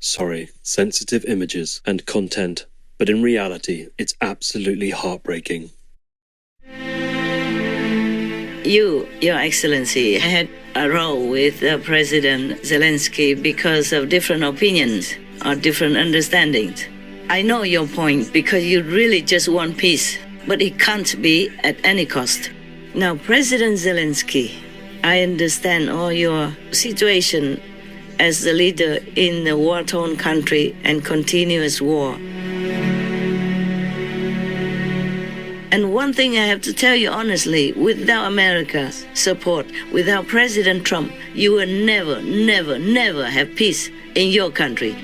sorry, sensitive images and content, but in reality, it's absolutely heartbreaking. Your Excellency, I had a row with President Zelensky because of different opinions or different understandings. I know your point because you really just want peace, but it can't be at any cost. Now, President Zelensky, I understand all your situation as the leader in a war-torn country and continuous war. And one thing I have to tell you honestly, without America's support, without President Trump, you will never, never, never have peace in your country.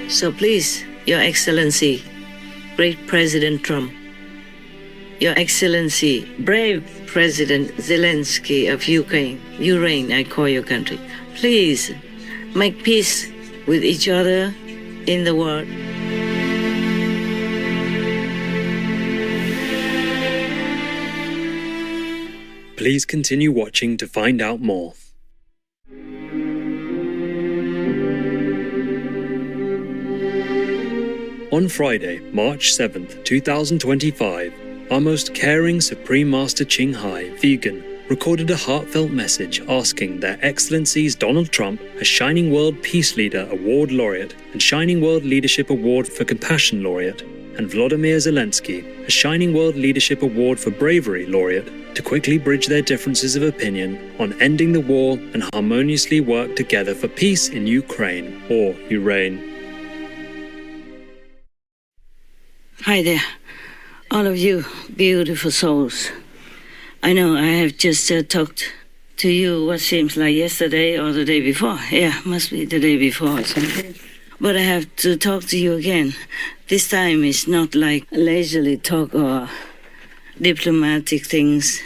So please, Your Excellency, great President Trump, Your Excellency, brave President Zelensky of Ureign, I call your country, please make peace with each other in the world. Please continue watching to find out more. On Friday, March 7th, 2025, our most caring Supreme Master Ching Hai, Vegan, recorded a heartfelt message asking Their Excellencies Donald Trump, a Shining World Peace Leader Award Laureate and Shining World Leadership Award for Compassion Laureate, and Volodymyr Zelensky, a Shining World Leadership Award for Bravery Laureate, to quickly bridge their differences of opinion on ending the war and harmoniously work together for peace in Ukraine, or Ureign. Hi there, all of you beautiful souls. I know I have just talked to you what seems like yesterday or the day before. Yeah, must be the day before or something. But I have to talk to you again. This time it's not like leisurely talk or diplomatic things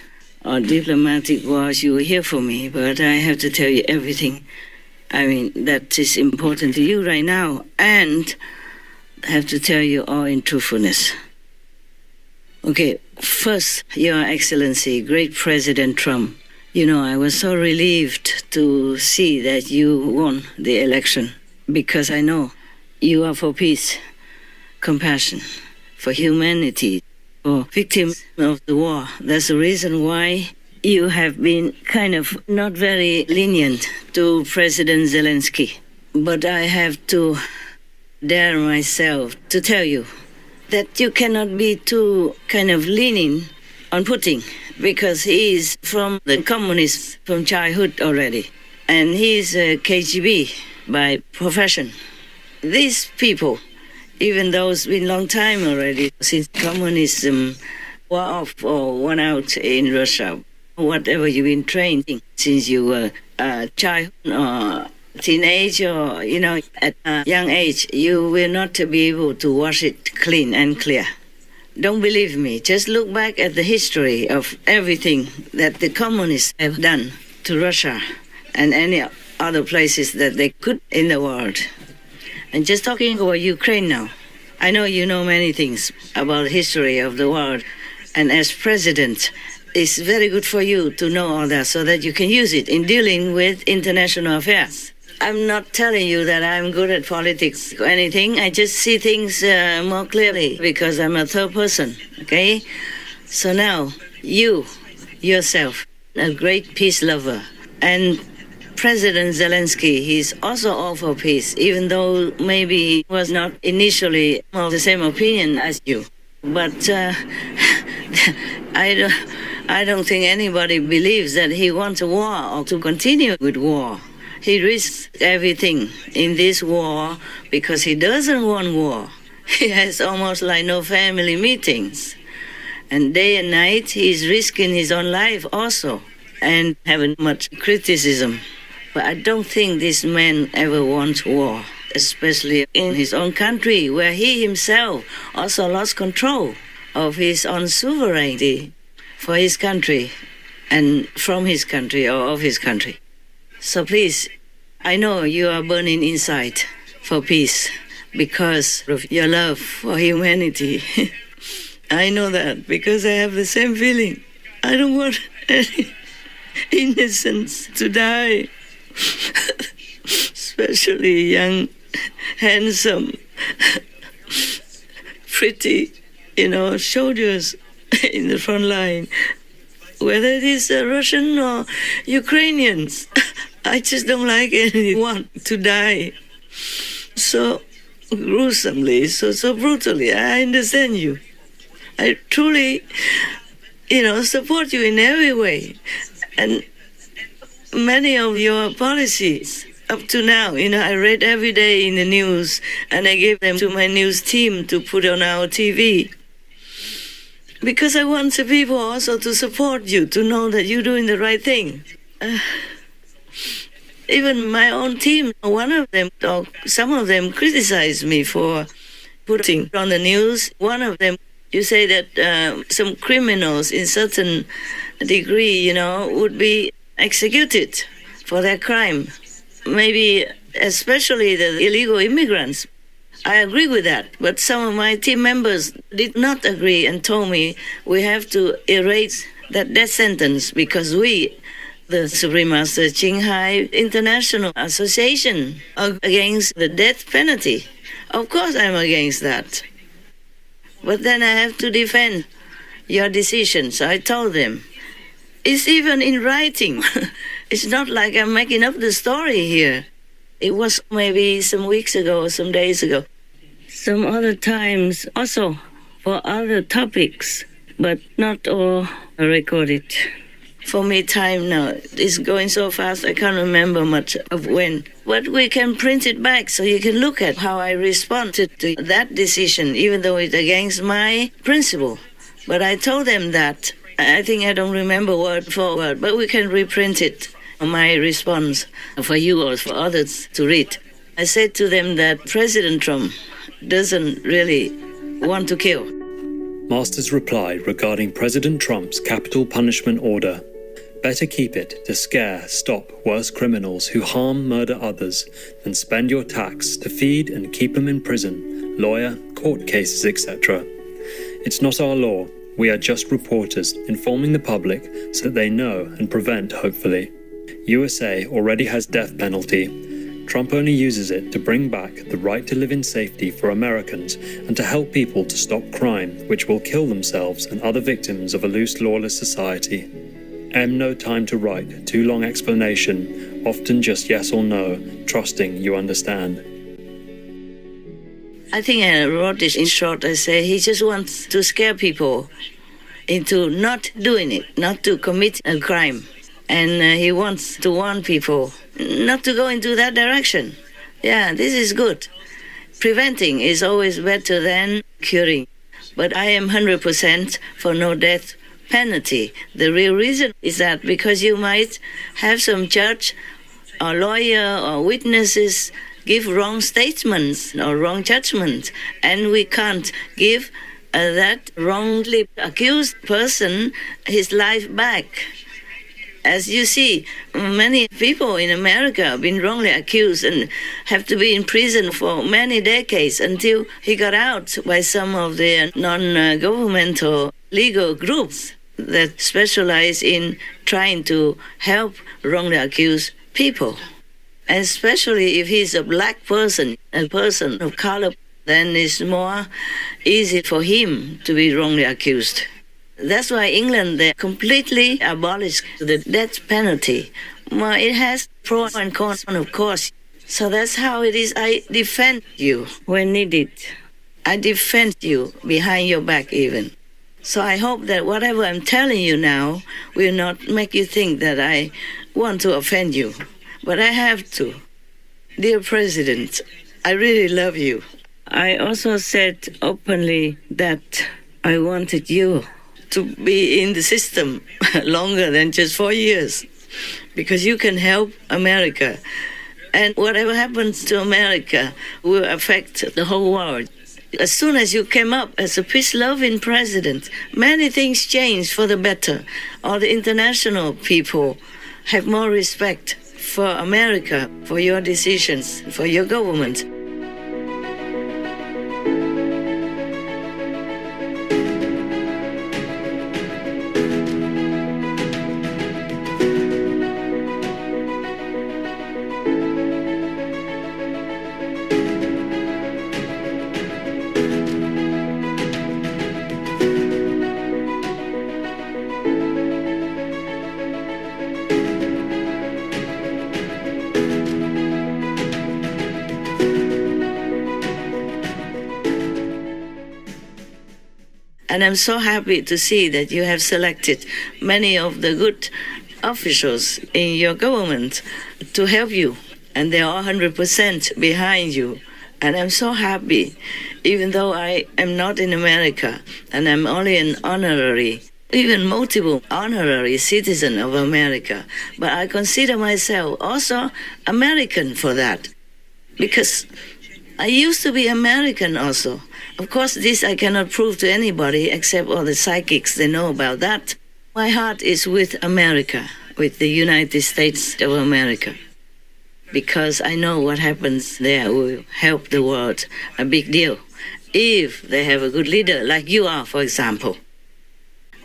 or diplomatic wars. You will hear from me, but I have to tell you everything. I mean, that is important to you right now, and I have to tell you all in truthfulness. Okay, first, Your Excellency, great President Trump, you know, I was so relieved to see that you won the election because I know you are for peace, compassion, for humanity, for victims of the war. That's the reason why you have been kind of not very lenient to President Zelensky. But I have to dare myself to tell you that you cannot be too kind of leaning on Putin because he is from the communists from childhood already. And he's a KGB by profession. These people, even though it's been a long time already since communism wore off or went out in Russia, whatever you've been trained in since you were a child or teenage or, you know, at a young age, you will not be able to wash it clean and clear. Don't believe me. Just look back at the history of everything that the communists have done to Russia and any other places that they could in the world. And just talking about Ukraine now, I know you know many things about the history of the world, and as president, it's very good for you to know all that so that you can use it in dealing with international affairs. I'm not telling you that I'm good at politics or anything. I just see things more clearly because I'm a third person, okay? So now, you, yourself, a great peace lover, and President Zelensky, he's also all for peace, even though maybe he was not initially of the same opinion as you. But I don't think anybody believes that he wants a war or to continue with war. He risks everything in this war because he doesn't want war. He has almost like no family meetings. And day and night, he's risking his own life also and having much criticism. But I don't think this man ever wants war, especially in his own country, where he himself also lost control of his own sovereignty for his country and from his country or of his country. So please, I know you are burning inside for peace because of your love for humanity. I know that because I have the same feeling. I don't want any innocents to die. especially young, handsome, pretty, soldiers in the front line, whether it is Russian or Ukrainians. I just don't like anyone to die so gruesomely, so brutally. I understand you. I truly, support you in every way. And many of your policies up to now, I read every day in the news, and I gave them to my news team to put on our TV. Because I want the people also to support you, to know that you're doing the right thing. Even my own team, one of them, or some of them, criticized me for putting on the news. One of them, you say that some criminals in certain degree, would be executed for their crime. Maybe especially the illegal immigrants. I agree with that, but some of my team members did not agree and told me we have to erase that death sentence because we, the Supreme Master Qinghai International Association, are against the death penalty. Of course I'm against that. But then I have to defend your decision, so I told them. It's even in writing. It's not like I'm making up the story here. It was maybe some weeks ago or some days ago. Some other times also for other topics, but not all recorded. For me, time now is going so fast, I can't remember much of when. But we can print it back so you can look at how I responded to that decision, even though it's against my principle. But I told them that. I think I don't remember word for word, but we can reprint it, my response, for you or for others to read. I said to them that President Trump doesn't really want to kill. Masters replied regarding President Trump's capital punishment order. Better keep it to scare, stop worse criminals who harm, murder others than spend your tax to feed and keep them in prison, lawyer, court cases, etc. It's not our law. We are just reporters informing the public so that they know and prevent, hopefully. USA already has death penalty. Trump only uses it to bring back the right to live in safety for Americans and to help people to stop crime, which will kill themselves and other victims of a loose, lawless society. No time to write too long explanation, often just yes or no, trusting you understand. I think I wrote this in short. I say he just wants to scare people into not doing it, not to commit a crime. And he wants to warn people not to go into that direction. Yeah, this is good. Preventing is always better than curing. But I am 100% for no death penalty. The real reason is that because you might have some judge or lawyer or witnesses give wrong statements or wrong judgment, and we can't give that wrongly accused person his life back. As you see, many people in America have been wrongly accused and have to be in prison for many decades until he got out by some of the non-governmental legal groups that specialize in trying to help wrongly accused people. Especially if he's a black person, a person of color, then it's more easy for him to be wrongly accused. That's why England, they completely abolished the death penalty. Well, it has pros and cons, of course. So that's how it is. I defend you when needed. I defend you behind your back even. So I hope that whatever I'm telling you now will not make you think that I want to offend you. But I have to. Dear President, I really love you. I also said openly that I wanted you to be in the system longer than just 4 years, because you can help America. And whatever happens to America will affect the whole world. As soon as you came up as a peace-loving president, many things changed for the better. All the international people have more respect for America, for your decisions, for your government. And I'm so happy to see that you have selected many of the good officials in your government to help you. And they're all 100% behind you. And I'm so happy, even though I am not in America and I'm only an honorary, even multiple honorary citizen of America. But I consider myself also American for that, because I used to be American also. Of course, this I cannot prove to anybody except all the psychics, they know about that. My heart is with America, with the United States of America, because I know what happens there will help the world a big deal, if they have a good leader like you are, for example.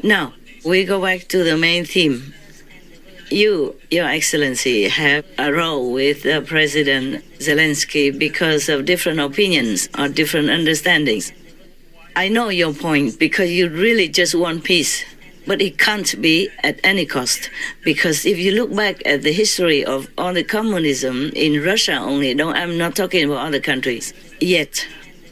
Now, we go back to the main theme. You, Your Excellency, have a role with President Zelensky because of different opinions or different understandings. I know your point, because you really just want peace. But it can't be at any cost, because if you look back at the history of all the communism in Russia only, no, I'm not talking about other countries yet,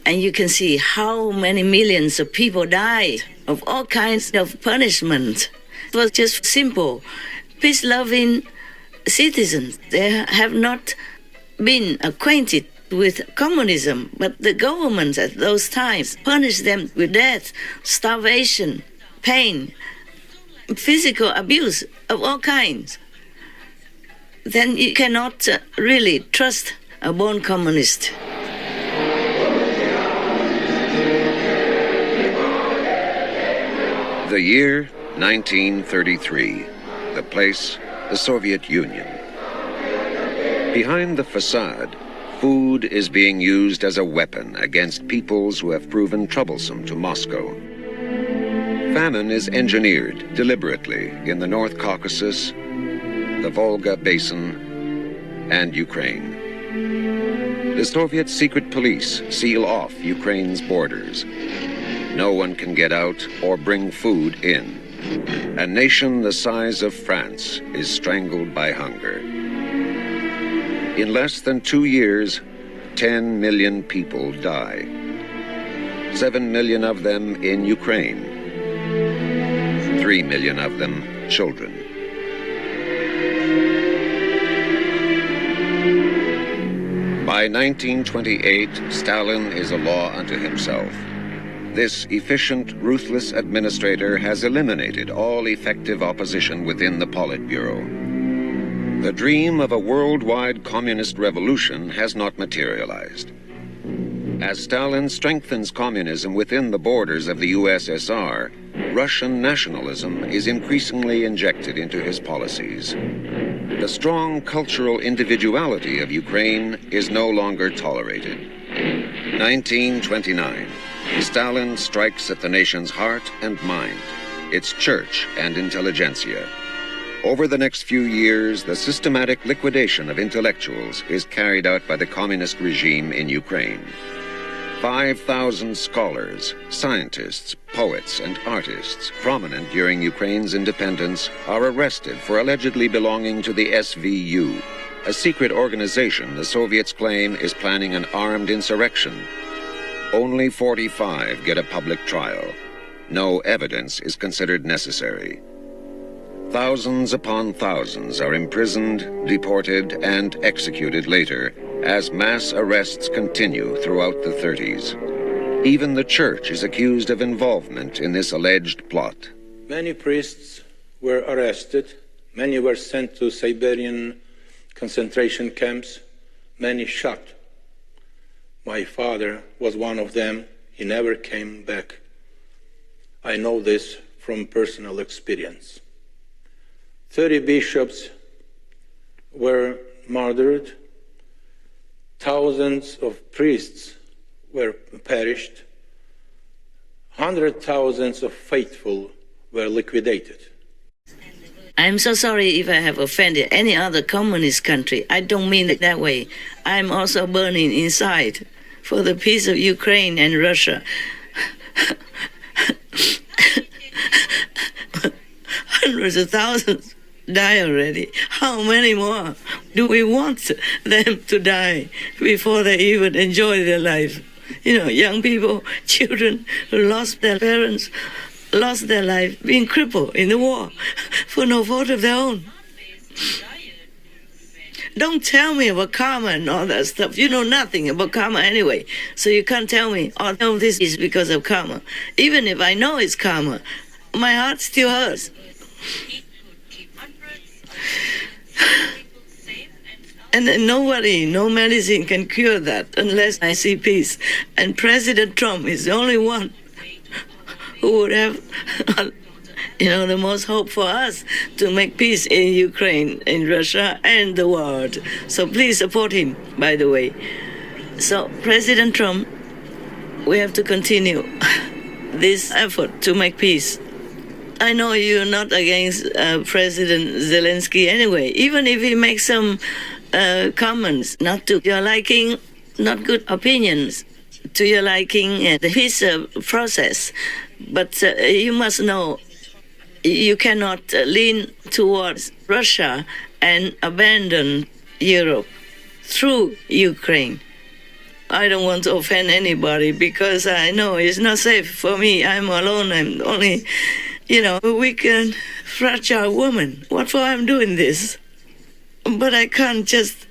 and you can see how many millions of people died of all kinds of punishment. It was just simple, peace-loving citizens. They have not been acquainted with communism, but the governments at those times punished them with death, starvation, pain, physical abuse of all kinds. Then you cannot really trust a born communist. The year 1933. The place, the Soviet Union. Behind the facade, food is being used as a weapon against peoples who have proven troublesome to Moscow. Famine is engineered deliberately in the North Caucasus, the Volga Basin, and Ukraine. The Soviet secret police seal off Ukraine's borders. No one can get out or bring food in. A nation the size of France is strangled by hunger. In less than 2 years, 10 million people die. 7 million of them in Ukraine. 3 million of them children. By 1928, Stalin is a law unto himself. This efficient, ruthless administrator has eliminated all effective opposition within the Politburo. The dream of a worldwide communist revolution has not materialized. As Stalin strengthens communism within the borders of the USSR, Russian nationalism is increasingly injected into his policies. The strong cultural individuality of Ukraine is no longer tolerated. 1929. Stalin strikes at the nation's heart and mind, its church and intelligentsia. Over the next few years, the systematic liquidation of intellectuals is carried out by the communist regime in Ukraine. 5,000 scholars, scientists, poets, and artists prominent during Ukraine's independence are arrested for allegedly belonging to the SVU, a secret organization the Soviets claim is planning an armed insurrection. Only 45 get a public trial. No evidence is considered necessary. Thousands upon thousands are imprisoned, deported, and executed later as mass arrests continue throughout the 30s. Even the church is accused of involvement in this alleged plot. Many priests were arrested, many were sent to Siberian concentration camps, many shot. My father was one of them. He never came back. I know this from personal experience. 30 bishops were murdered. Thousands of priests were perished. 100,000 of faithful were liquidated. I'm so sorry if I have offended any other communist country. I don't mean it that way. I'm also burning inside for the peace of Ukraine and Russia. Hundreds of thousands die already. How many more do we want them to die before they even enjoy their life? young people, children who lost their parents, lost their life, being crippled in the war for no fault of their own. Don't tell me about karma and all that stuff. You know nothing about karma anyway, so you can't tell me, oh, no, this is because of karma. Even if I know it's karma, my heart still hurts. And nobody, no medicine can cure that unless I see peace. And President Trump is the only one who would have, the most hope for us to make peace in Ukraine, in Russia, and the world. So please support him, by the way. So President Trump, we have to continue this effort to make peace. I know you're not against President Zelensky anyway, even if he makes some comments not to your liking, not good opinions to your liking, the peace process. But you must know you cannot lean towards Russia and abandon Europe through Ukraine. I don't want to offend anybody because I know it's not safe for me. I'm alone. I'm only, a weak and fragile woman. What for I'm doing this? But I can't just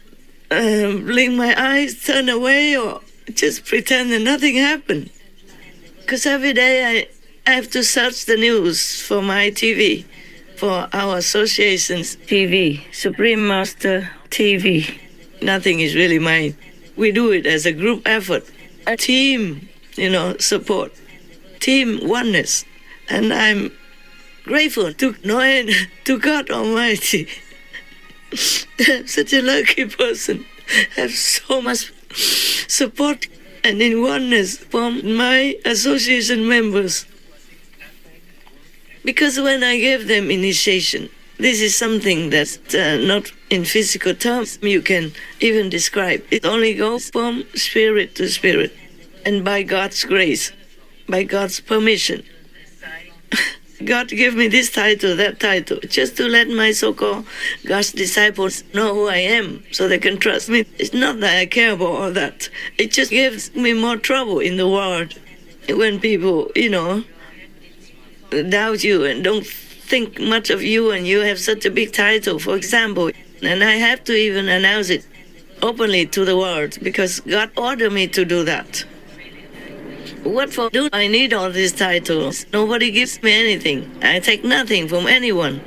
blink my eyes, turn away, or just pretend that nothing happened. Because every day I have to search the news for my TV, for our association's TV, Supreme Master TV. Nothing is really mine. We do it as a group effort, a team, support, team oneness. And I'm grateful to God Almighty. I'm such a lucky person. I have so much support and in oneness from my association members. Because when I gave them initiation, this is something that's not in physical terms you can even describe. It only goes from spirit to spirit. And by God's grace, by God's permission, God gave me this title, that title, just to let my so-called God's disciples know who I am so they can trust me. It's not that I care about all that. It just gives me more trouble in the world when people, doubt you and don't think much of you and you have such a big title, for example. And I have to even announce it openly to the world because God ordered me to do that. What for do I need all these titles? Nobody gives me anything. I take nothing from anyone.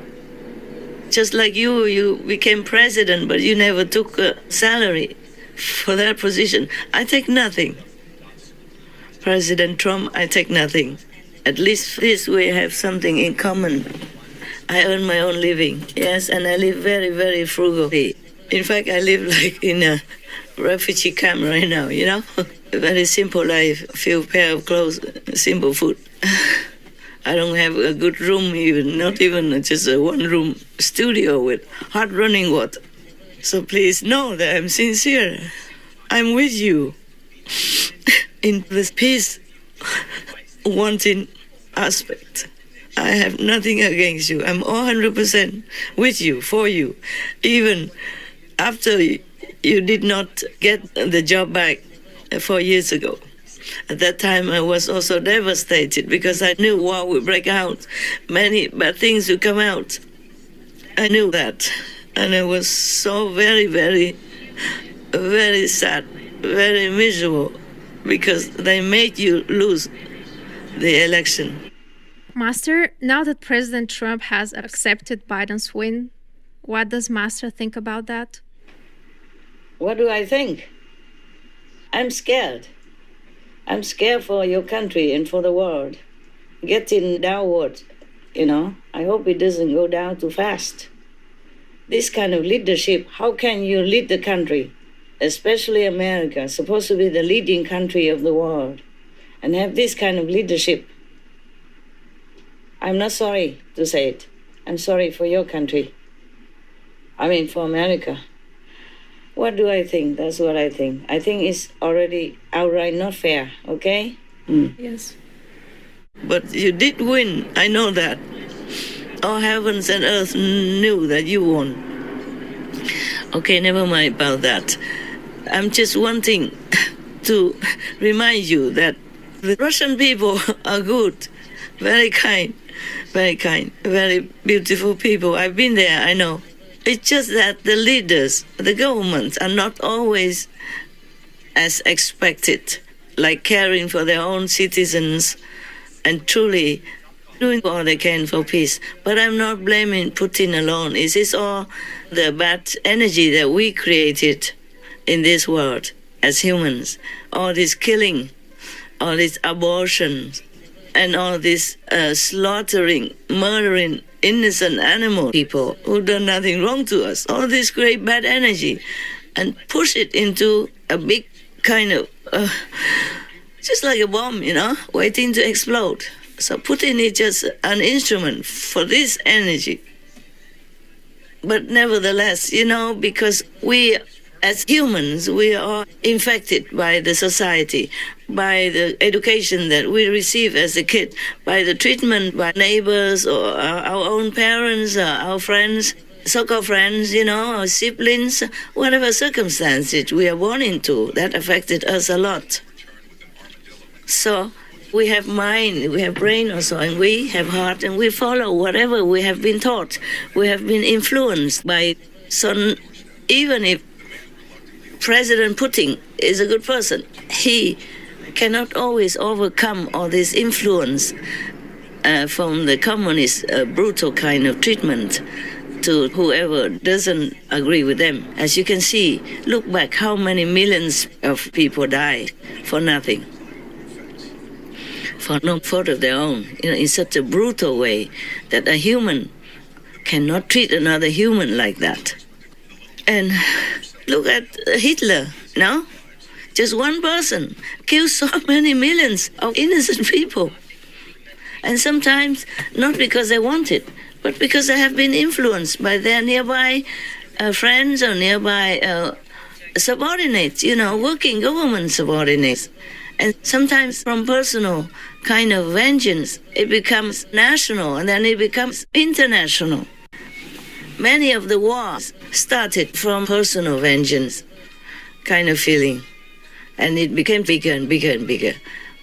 Just like you became president, but you never took a salary for that position. I take nothing. President Trump, I take nothing. At least this we have something in common. I earn my own living, yes, and I live very, very frugally. In fact, I live like in a refugee camp right now, A very simple life, a few pair of clothes, simple food. I don't have a good room even, not even just a one-room studio with hot running water. So please know that I'm sincere. I'm with you in this peace wanting aspect. I have nothing against you. I'm 100% with you, for you. Even after you did not get the job back 4 years ago. At that time, I was also devastated because I knew war would break out. Many bad things would come out. I knew that. And I was so very, very, very sad, very miserable because they made you lose the election. Master, now that President Trump has accepted Biden's win, what does Master think about that? What do I think? I'm scared. I'm scared for your country and for the world. Getting downward, I hope it doesn't go down too fast. This kind of leadership, how can you lead the country, especially America, supposed to be the leading country of the world, and have this kind of leadership? I'm not sorry to say it. I'm sorry for your country. For America. What do I think? That's what I think. I think it's already outright not fair, okay? Yes. But you did win. I know that. All heavens and earth knew that you won. Okay, never mind about that. I'm just wanting to remind you that the Russian people are good, very kind, very beautiful people. I've been there, I know. It's just that the leaders, the governments, are not always as expected, like caring for their own citizens and truly doing all they can for peace. But I'm not blaming Putin alone. It is all the bad energy that we created in this world as humans. All this killing, all this abortion, and all this slaughtering, murdering innocent animal people who done nothing wrong to us. All this great bad energy, and push it into a big kind of, just like a bomb, waiting to explode. So Putin is just an instrument for this energy. But nevertheless, because we as humans, we are infected by the society, by the education that we receive as a kid, by the treatment by neighbors or our own parents, or our friends, so-called friends, our siblings, whatever circumstances we are born into, that affected us a lot. So we have mind, we have brain also, and we have heart, and we follow whatever we have been taught. We have been influenced by. So even if President Putin is a good person, he cannot always overcome all this influence from the communist brutal kind of treatment to whoever doesn't agree with them. As you can see, look back how many millions of people died for nothing, for no fault of their own, in such a brutal way that a human cannot treat another human like that. And look at Hitler, Just one person kills so many millions of innocent people. And sometimes not because they want it, but because they have been influenced by their nearby friends or nearby subordinates, working government subordinates. And sometimes from personal kind of vengeance, it becomes national and then it becomes international. Many of the wars started from personal vengeance kind of feeling, and it became bigger and bigger and bigger.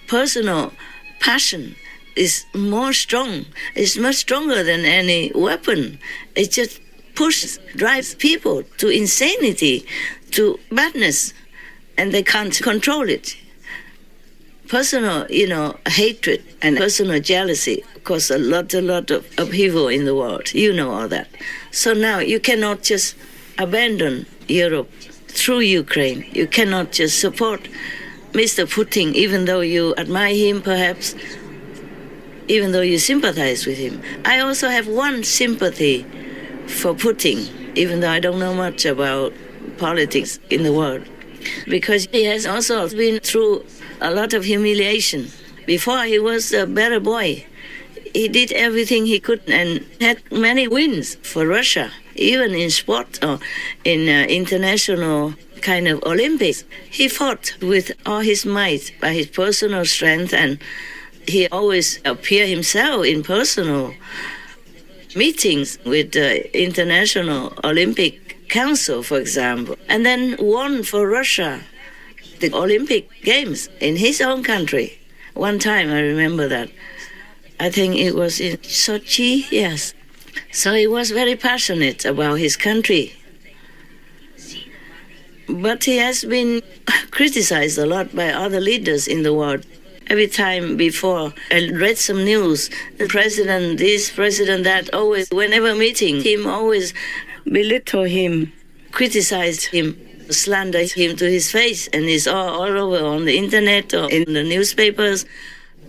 Personal passion is more strong. It's much stronger than any weapon. It just drives people to insanity, to madness, and they can't control it. Personal, hatred and personal jealousy cause a lot of upheaval in the world. You know all that. So now you cannot just abandon Europe through Ukraine. You cannot just support Mr. Putin, even though you admire him, perhaps, even though you sympathize with him. I also have one sympathy for Putin, even though I don't know much about politics in the world, because he has also been through a lot of humiliation. Before, he was a better boy. He did everything he could and had many wins for Russia, even in sport or in international kind of Olympics. He fought with all his might by his personal strength, and he always appeared himself in personal meetings with the International Olympic Council, for example, and then won for Russia the Olympic Games in his own country. One time, I remember that. I think it was in Sochi, yes. So he was very passionate about his country. But he has been criticized a lot by other leaders in the world. Every time before I read some news, the president this, president that, always, whenever meeting, him always belittle him, criticize him, slander him to his face, and it's all over on the internet or in the newspapers.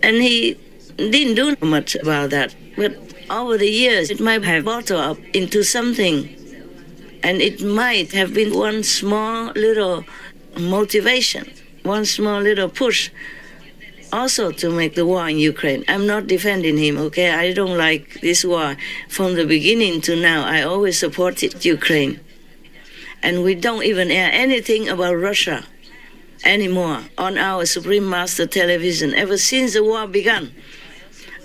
And he didn't do much about that. But over the years, it might have bottled up into something. And it might have been one small little motivation, one small little push, also to make the war in Ukraine. I'm not defending him, okay? I don't like this war. From the beginning to now, I always supported Ukraine. And we don't even air anything about Russia anymore on our Supreme Master television ever since the war began.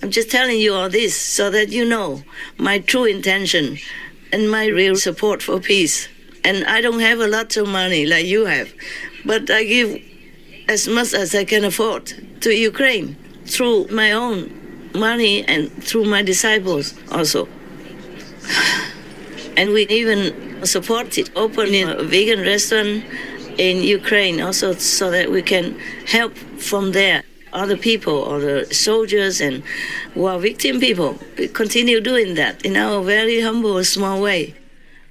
I'm just telling you all this so that you know my true intention and my real support for peace. And I don't have a lot of money like you have, but I give as much as I can afford to Ukraine through my own money and through my disciples also. And we even supported opening a vegan restaurant in Ukraine also so that we can help from there other people or the soldiers and who are victim people. We continue doing that in our very humble, small way.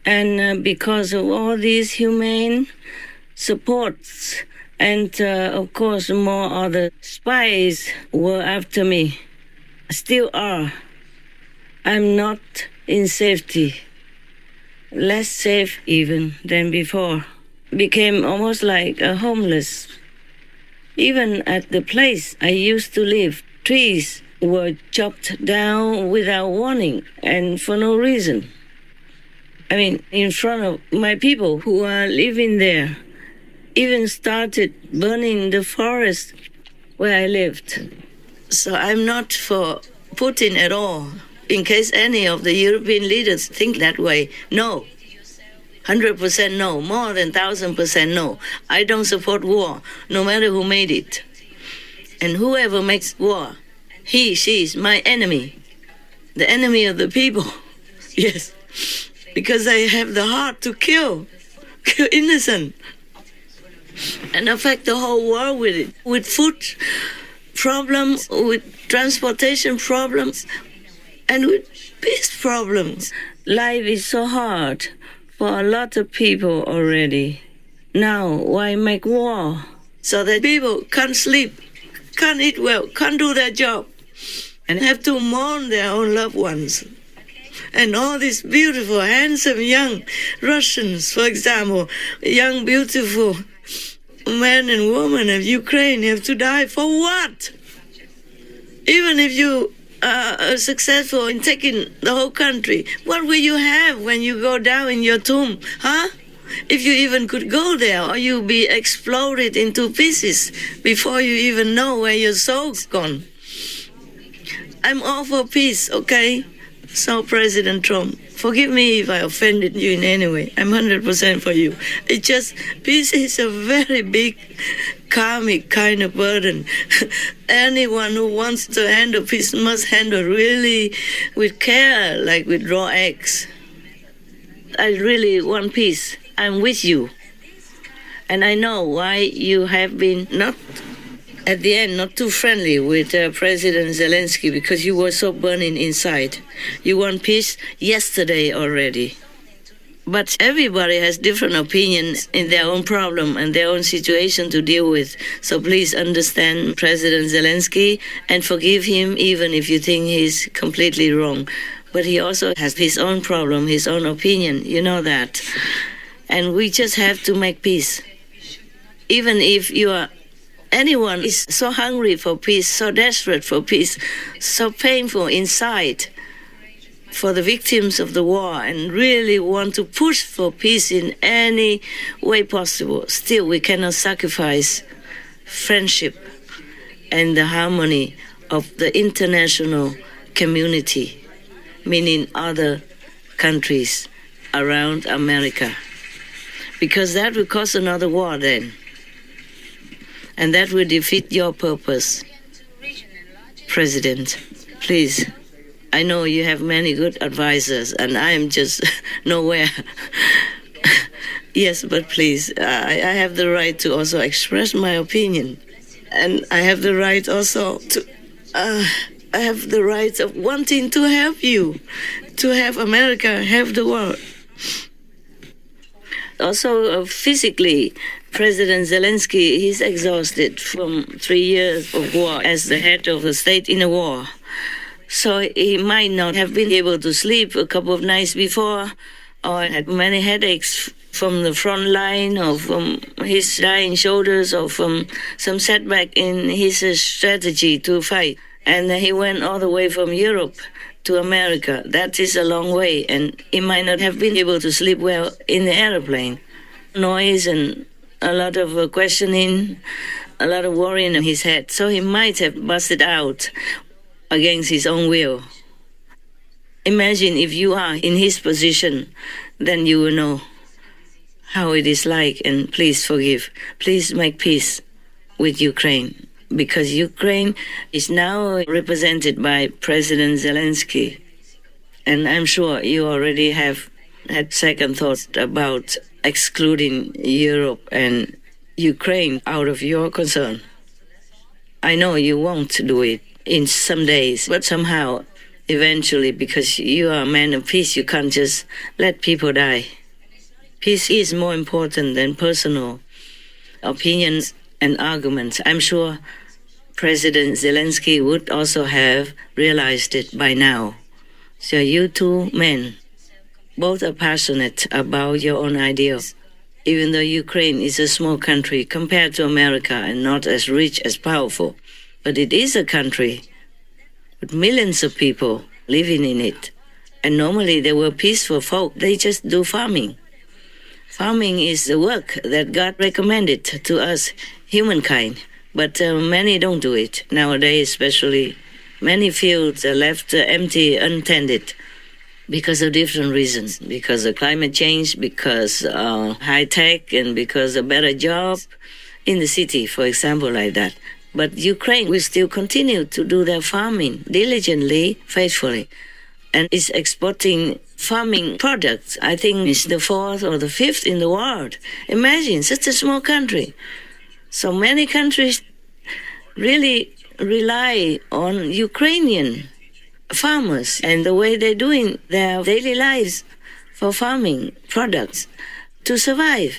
And because of all these humane supports, and of course more other spies were after me, still are. I'm not in safety, less safe even than before. Became almost like a homeless. Even at the place I used to live, trees were chopped down without warning and for no reason. I mean, in front of my people who are living there, even started burning the forest where I lived. So I'm not for Putin at all, in case any of the European leaders think that way. No. 100% no, more than 1,000% no. I don't support war, no matter who made it. And whoever makes war, he, she is my enemy. The enemy of the people. Yes. Because I have the heart to kill innocent. And affect the whole world with it. With food problems, with transportation problems, and with peace problems. Life is so hard for a lot of people already. Now, why make war? So that people can't sleep, can't eat well, can't do their job, and have to mourn their own loved ones. And all these beautiful, handsome young Russians, for example, young, beautiful men and women of Ukraine have to die for what? Even if you are successful in taking the whole country, what will you have when you go down in your tomb, huh? If you even could go there, or you'll be exploded into pieces before you even know where your soul's gone. I'm all for peace, okay? So, President Trump, forgive me if I offended you in any way. I'm 100% for you. It's just, peace is a very big karmic kind of burden. Anyone who wants to handle peace must handle really with care, like with raw eggs. I really want peace. I'm with you. And I know why you have been not, at the end, not too friendly with President Zelensky, because you were so burning inside. You want peace yesterday already. But everybody has different opinions in their own problem and their own situation to deal with. So please understand President Zelensky and forgive him even if you think he's completely wrong. But he also has his own problem, his own opinion. You know that. And we just have to make peace. Even if anyone is so hungry for peace, so desperate for peace, so painful inside for the victims of the war and really want to push for peace in any way possible, still we cannot sacrifice friendship and the harmony of the international community, meaning other countries around America. Because that will cause another war then. And that will defeat your purpose. President, please, I know you have many good advisors, and I am just nowhere. Yes, but please, I have the right to also express my opinion. And I have the right also to, I have the right of wanting to help you, to have America help the world. Also, physically, President Zelensky, he's exhausted from 3 years of war as the head of the state in a war. So he might not have been able to sleep a couple of nights before, or had many headaches from the front line, or from his dying shoulders, or from some setback in his strategy to fight. And he went all the way from Europe to America. That is a long way, and he might not have been able to sleep well in the airplane. Noise and a lot of questioning, a lot of worrying in his head. So he might have busted out against his own will. Imagine if you are in his position, then you will know how it is like, and please forgive. Please make peace. with Ukraine, because Ukraine is now represented by President Zelensky. And I'm sure you already have had second thoughts about excluding Europe and Ukraine out of your concern. I know you won't do it in some days, but somehow, eventually, because you are a man of peace, you can't just let people die. Peace is more important than personal opinions and arguments. I'm sure President Zelensky would also have realized it by now. So you two men, both are passionate about your own ideals. Even though Ukraine is a small country compared to America and not as rich as powerful, but it is a country with millions of people living in it. And normally they were peaceful folk. They just do farming. Farming is the work that God recommended to us, humankind. But many don't do it. Nowadays, especially, many fields are left empty, untended, because of different reasons. Because of climate change, because high tech, and because of better jobs in the city, for example, like that. But Ukraine will still continue to do their farming diligently, faithfully, and is exporting farming products. I think it's the 4th or the 5th in the world. Imagine, such a small country. So many countries really rely on Ukrainian farmers and the way they're doing their daily lives for farming products to survive.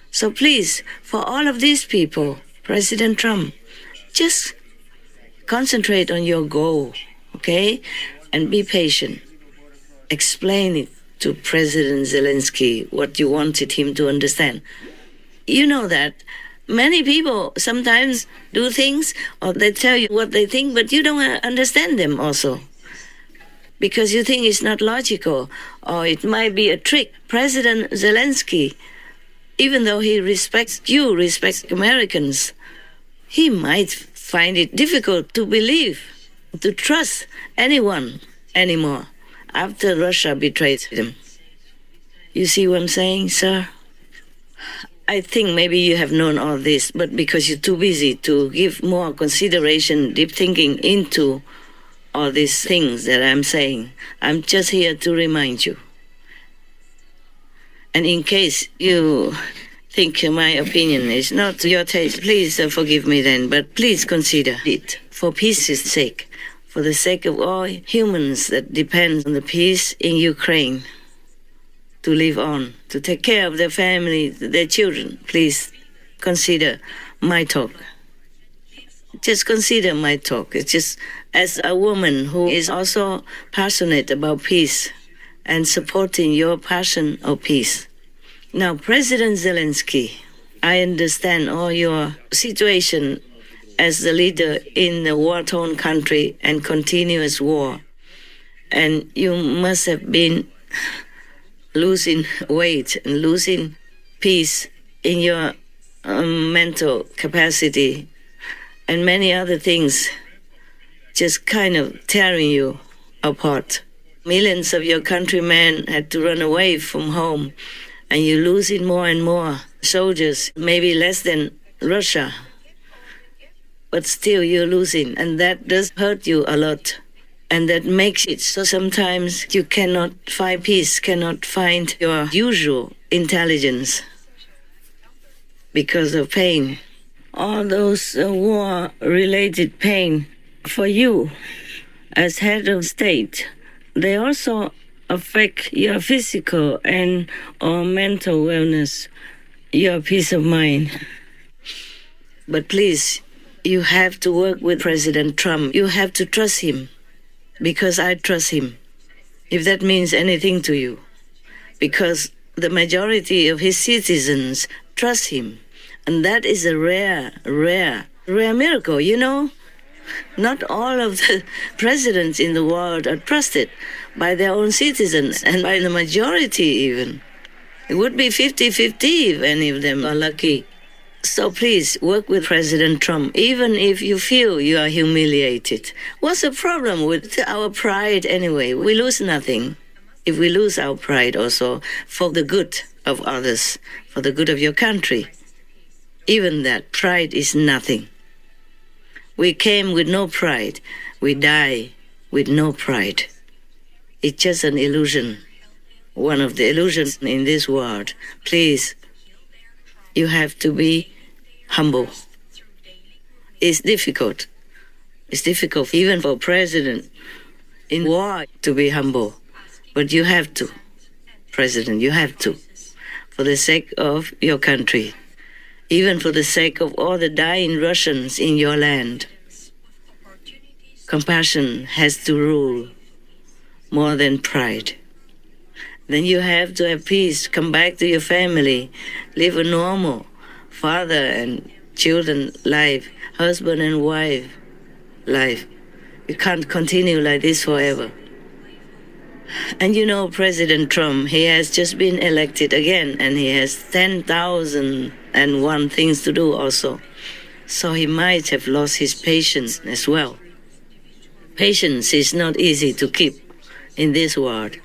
So please, for all of these people, President Trump, just concentrate on your goal, okay? And be patient. Explain it to President Zelensky what you wanted him to understand. You know that many people sometimes do things or they tell you what they think, but you don't understand them also because you think it's not logical or it might be a trick. President Zelensky, even though he respects you, respects Americans, he might find it difficult to believe, to trust anyone anymore after Russia betrayed him. You see what I'm saying, sir? I think maybe you have known all this, but because you're too busy to give more consideration, deep thinking into all these things that I'm saying, I'm just here to remind you. And in case you think my opinion is not to your taste, please forgive me then, but please consider it for peace's sake, for the sake of all humans that depend on the peace in Ukraine to live on, to take care of their family, their children. Please consider my talk. Just consider my talk. It's just as a woman who is also passionate about peace and supporting your passion of peace. Now, President Zelensky, I understand all your situation as the leader in a war-torn country and continuous war. And you must have been losing weight and losing peace in your mental capacity and many other things just kind of tearing you apart. Millions of your countrymen had to run away from home, and you're losing more and more soldiers, maybe less than Russia. But still you're losing, and that does hurt you a lot. And that makes it so sometimes you cannot find peace, cannot find your usual intelligence because of pain. All those war-related pain for you as head of state, they also affect your physical and or mental wellness, your peace of mind. But please, you have to work with President Trump. You have to trust him, because I trust him, if that means anything to you. Because the majority of his citizens trust him. And that is a rare miracle, you know? Not all of the presidents in the world are trusted by their own citizens, and by the majority even. It would be 50-50 if any of them are lucky. So please, work with President Trump, even if you feel you are humiliated. What's the problem with our pride anyway? We lose nothing if we lose our pride also for the good of others, for the good of your country. Even that pride is nothing. We came with no pride. We die with no pride. It's just an illusion. One of the illusions in this world. Please, you have to be humble. It's difficult. It's difficult even for a president in war to be humble. But you have to, President, you have to. For the sake of your country. Even for the sake of all the dying Russians in your land. Compassion has to rule more than pride. Then you have to have peace, come back to your family, live a normal father and children life, husband and wife life. You can't continue like this forever. And you know, President Trump, he has just been elected again, and he has 10,001 things to do also. So he might have lost his patience as well. Patience is not easy to keep in this world,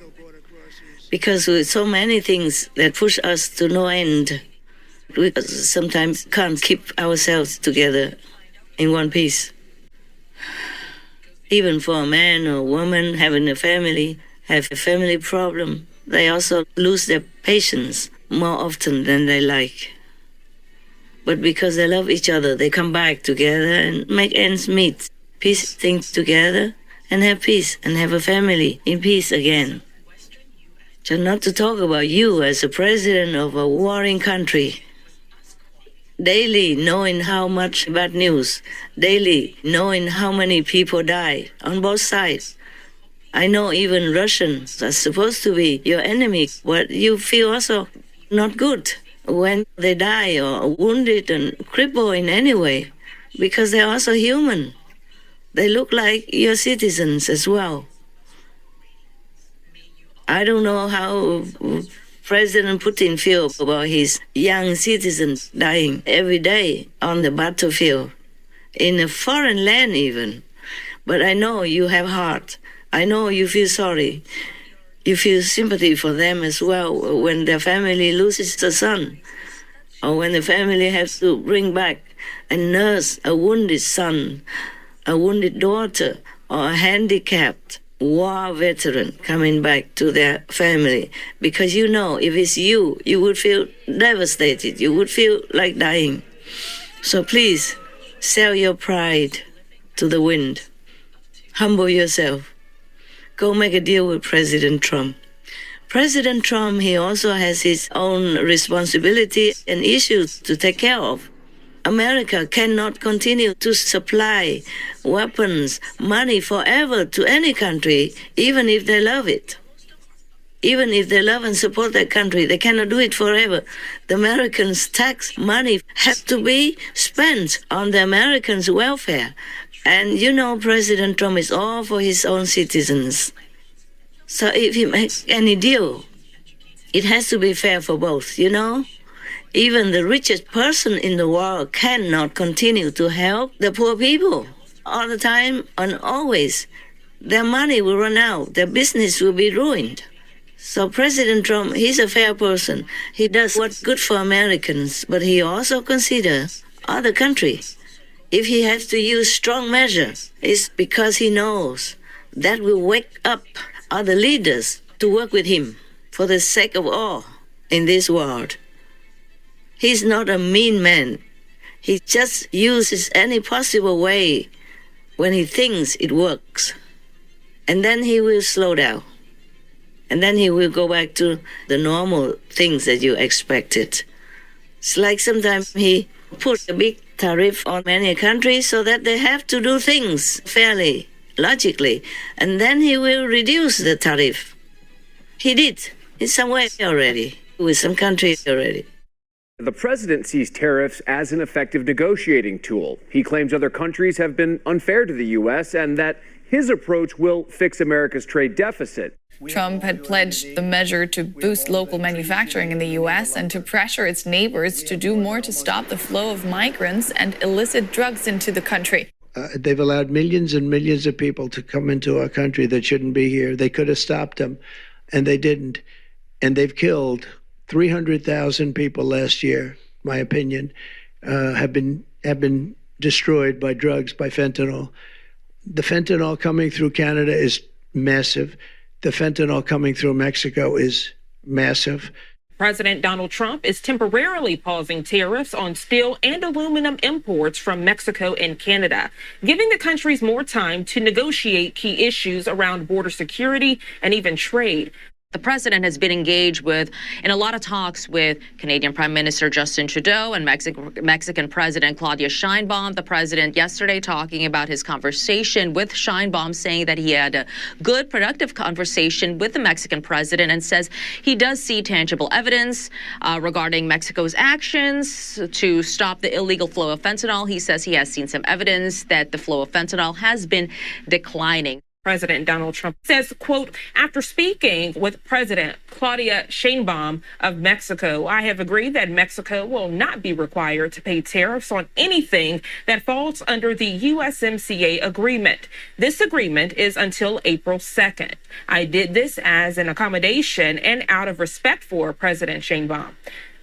because with so many things that push us to no end, we sometimes can't keep ourselves together in one piece. Even for a man or woman having a family, have a family problem, they also lose their patience more often than they like. But because they love each other, they come back together and make ends meet, piece things together and have peace and have a family in peace again. Just not to talk about you as a president of a warring country. Daily knowing how much bad news, daily knowing how many people die on both sides. I know even Russians are supposed to be your enemy, but you feel also not good when they die or wounded and crippled in any way, because they're also human. They look like your citizens as well. I don't know how President Putin feels about his young citizens dying every day on the battlefield, in a foreign land even. But I know you have heart. I know you feel sorry. You feel sympathy for them as well when their family loses a son, or when the family has to bring back and nurse a wounded son, a wounded daughter, or a handicapped war veteran coming back to their family. Because you know, if it's you, you would feel devastated. You would feel like dying. So please, sell your pride to the wind. Humble yourself. Go make a deal with President Trump. President Trump, he also has his own responsibility and issues to take care of. America cannot continue to supply weapons, money forever to any country, even if they love it. Even if they love and support that country, they cannot do it forever. The Americans' tax money has to be spent on the Americans' welfare. And you know, President Trump is all for his own citizens. So if he makes any deal, it has to be fair for both, you know? Even the richest person in the world cannot continue to help the poor people all the time and always. Their money will run out. Their business will be ruined. So President Trump, he's a fair person. He does what's good for Americans, but he also considers other countries. If he has to use strong measures, it's because he knows that will wake up other leaders to work with him for the sake of all in this world. He's not a mean man. He just uses any possible way when he thinks it works. And then he will slow down. And then he will go back to the normal things that you expected. It's like sometimes he put a big tariff on many countries so that they have to do things fairly, logically. And then he will reduce the tariff. He did in some way already, with some countries already. The president sees tariffs as an effective negotiating tool. He claims other countries have been unfair to the U.S. and that his approach will fix America's trade deficit. Trump had pledged the measure to boost local manufacturing in the U.S. and to pressure its neighbors to do more to stop the flow of migrants and illicit drugs into the country. They've allowed millions and millions of people to come into our country that shouldn't be here. They could have stopped them, and they didn't. And they've killed 300,000 people last year, my opinion. have been destroyed by drugs, by fentanyl. The fentanyl coming through Canada is massive. The fentanyl coming through Mexico is massive. President Donald Trump is temporarily pausing tariffs on steel and aluminum imports from Mexico and Canada, giving the countries more time to negotiate key issues around border security and even trade. The president has been engaged in a lot of talks with Canadian Prime Minister Justin Trudeau and Mexican President Claudia Sheinbaum. The president yesterday talking about his conversation with Sheinbaum, saying that he had a good, productive conversation with the Mexican president and says he does see tangible evidence regarding Mexico's actions to stop the illegal flow of fentanyl. He says he has seen some evidence that the flow of fentanyl has been declining. President Donald Trump says, quote, after speaking with President Claudia Sheinbaum of Mexico, I have agreed that Mexico will not be required to pay tariffs on anything that falls under the USMCA agreement. This agreement is until April 2nd. I did this as an accommodation and out of respect for President Sheinbaum.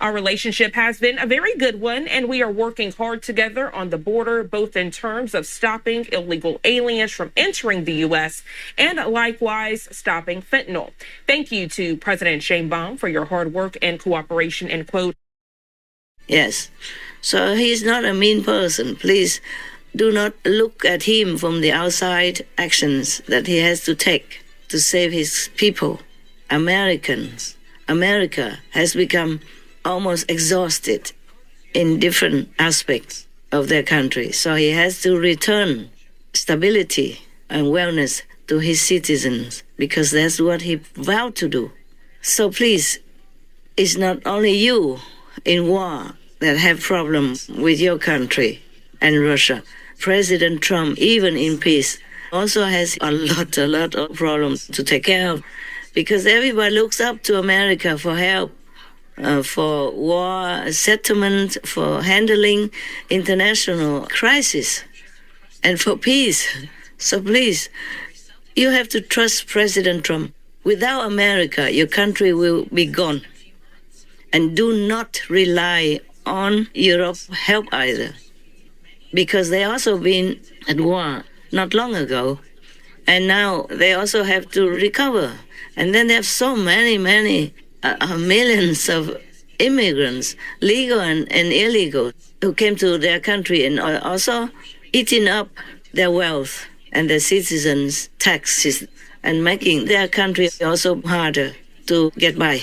Our relationship has been a very good one, and we are working hard together on the border, both in terms of stopping illegal aliens from entering the U.S. and likewise stopping fentanyl. Thank you to President Sheinbaum for your hard work and cooperation, end quote. Yes. So he's not a mean person. Please do not look at him from the outside actions that he has to take to save his people. Americans. America has become almost exhausted in different aspects of their country. So he has to return stability and wellness to his citizens because that's what he vowed to do. So please, it's not only you in war that have problems with your country and Russia. President Trump, even in peace, also has a lot of problems to take care of because everybody looks up to America for help. For war settlement, for handling international crisis, and for peace. So please, you have to trust President Trump. Without America, your country will be gone. And do not rely on Europe's help either, because they also been at war not long ago, and now they also have to recover. And then they have so many millions of immigrants, legal and illegal, who came to their country and also eating up their wealth and their citizens' taxes and making their country also harder to get by.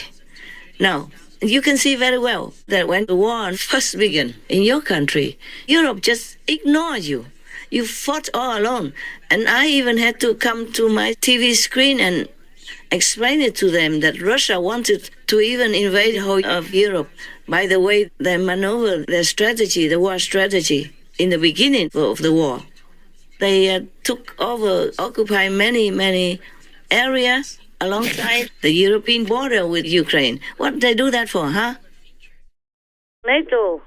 Now, you can see very well that when the war first began in your country, Europe just ignored you. You fought all alone. And I even had to come to my TV screen and explain it to them that Russia wanted to even invade the whole of Europe. By the way, they maneuvered their strategy, the war strategy, in the beginning of the war. They occupied many areas alongside the European border with Ukraine. What did they do that for, huh? NATO,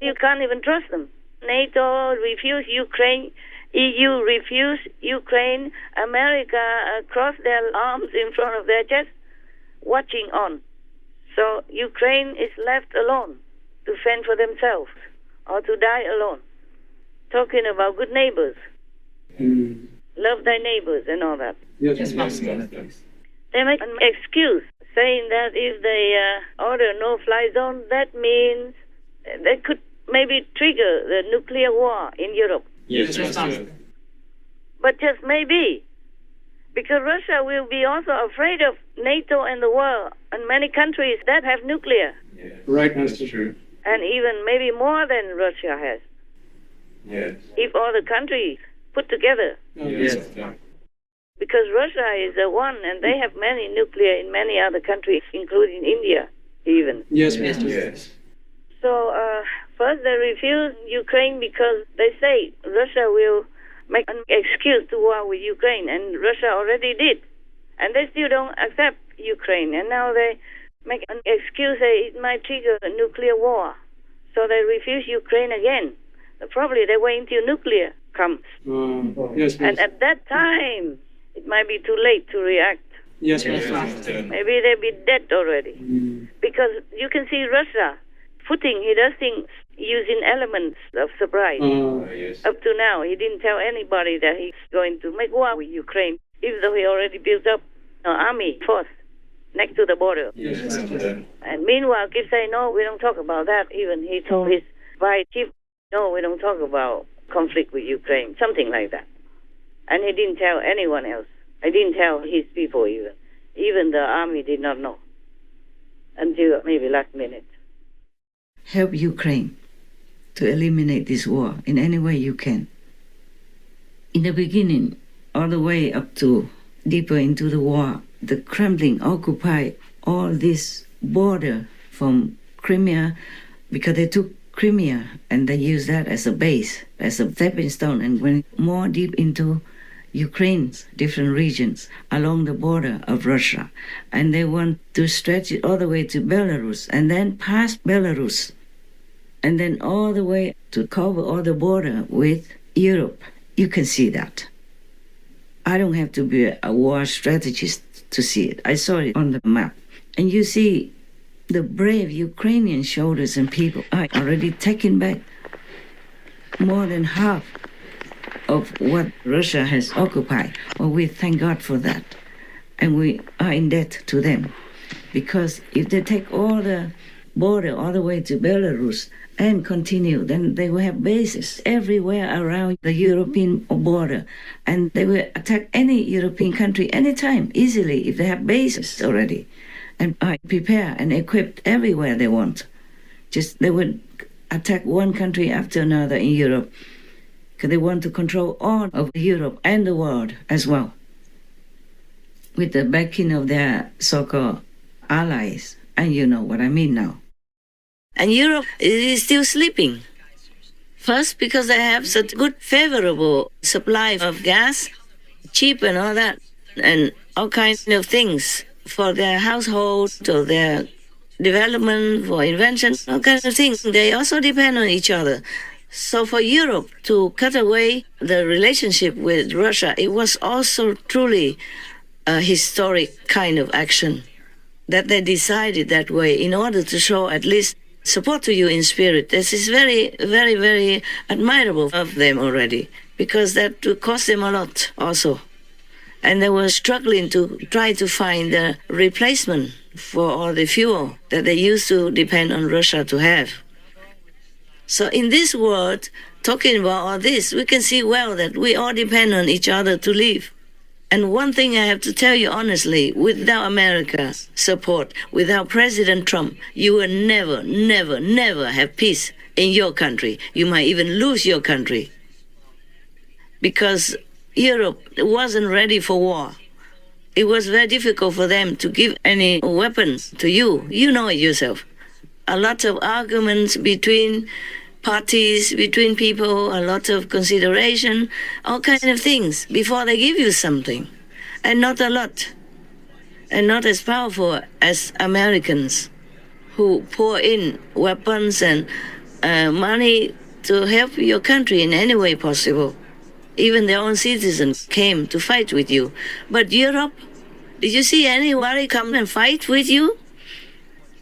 you can't even trust them. NATO refused Ukraine. EU refused Ukraine. America crossed their arms in front of their chest, watching on. So Ukraine is left alone to fend for themselves or to die alone. Talking about good neighbors. Love thy neighbors and all that. Yes. They make an excuse saying that if they order no-fly zone, that means they could maybe trigger the nuclear war in Europe. Yes. But just maybe, because Russia will be also afraid of NATO and the world and many countries that have nuclear. Yeah. Right, that's true. And even maybe more than Russia has. Yes. If all the countries put together. Yes. Because Russia is the one, and they have many nuclear in many other countries, including India, even. Yes. So first they refuse Ukraine because they say Russia will make an excuse to war with Ukraine, and Russia already did. And they still don't accept Ukraine, and now they make an excuse say it might trigger a nuclear war. So they refuse Ukraine again. Probably they wait until nuclear comes. Yes. And at that time, it might be too late to react. Yes. Maybe they'll be dead already. Because you can see Russia. Putin, he does things using elements of surprise. Yes. Up to now, he didn't tell anybody that he's going to make war with Ukraine, even though he already built up an army force next to the border. Yes. And meanwhile, keep saying, no, we don't talk about that. Even he told his vice chief, no, we don't talk about conflict with Ukraine, something like that. And he didn't tell anyone else. I didn't tell his people even. Even the army did not know until maybe last minute. Help Ukraine to eliminate this war in any way you can. In the beginning, all the way up to deeper into the war, the Kremlin occupied all this border from Crimea because they took Crimea and they used that as a base, as a stepping stone, and went more deep into Ukraine's different regions along the border of Russia. And they want to stretch it all the way to Belarus and then past Belarus and then all the way to cover all the border with Europe. You can see that. I don't have to be a war strategist to see it. I saw it on the map. And you see the brave Ukrainian soldiers and people are already taking back more than half of what Russia has occupied. Well, we thank God for that. And we are in debt to them. Because if they take all the border all the way to Belarus and continue, then they will have bases everywhere around the European border. And they will attack any European country anytime, easily, if they have bases already. And are prepared and equipped everywhere they want. Just they would attack one country after another in Europe because they want to control all of Europe and the world as well, with the backing of their so-called allies. And you know what I mean now. And Europe is still sleeping. First, because they have such good, favorable supply of gas, cheap and all that, and all kinds of things for their household, or their development, for invention, all kinds of things. They also depend on each other. So for Europe to cut away the relationship with Russia, it was also truly a historic kind of action that they decided that way in order to show at least support to you in spirit. This is very, very, very admirable of them already, because that would cost them a lot also. And they were struggling to try to find a replacement for all the fuel that they used to depend on Russia to have. So in this world, talking about all this, we can see well that we all depend on each other to live. And one thing I have to tell you honestly, without America's support, without President Trump, you will never, never, never have peace in your country. You might even lose your country. Because Europe wasn't ready for war. It was very difficult for them to give any weapons to you. You know it yourself. A lot of arguments between parties, between people, a lot of consideration, all kinds of things before they give you something. And not a lot. And not as powerful as Americans, who pour in weapons and money to help your country in any way possible. Even their own citizens came to fight with you. But Europe, did you see anybody come and fight with you?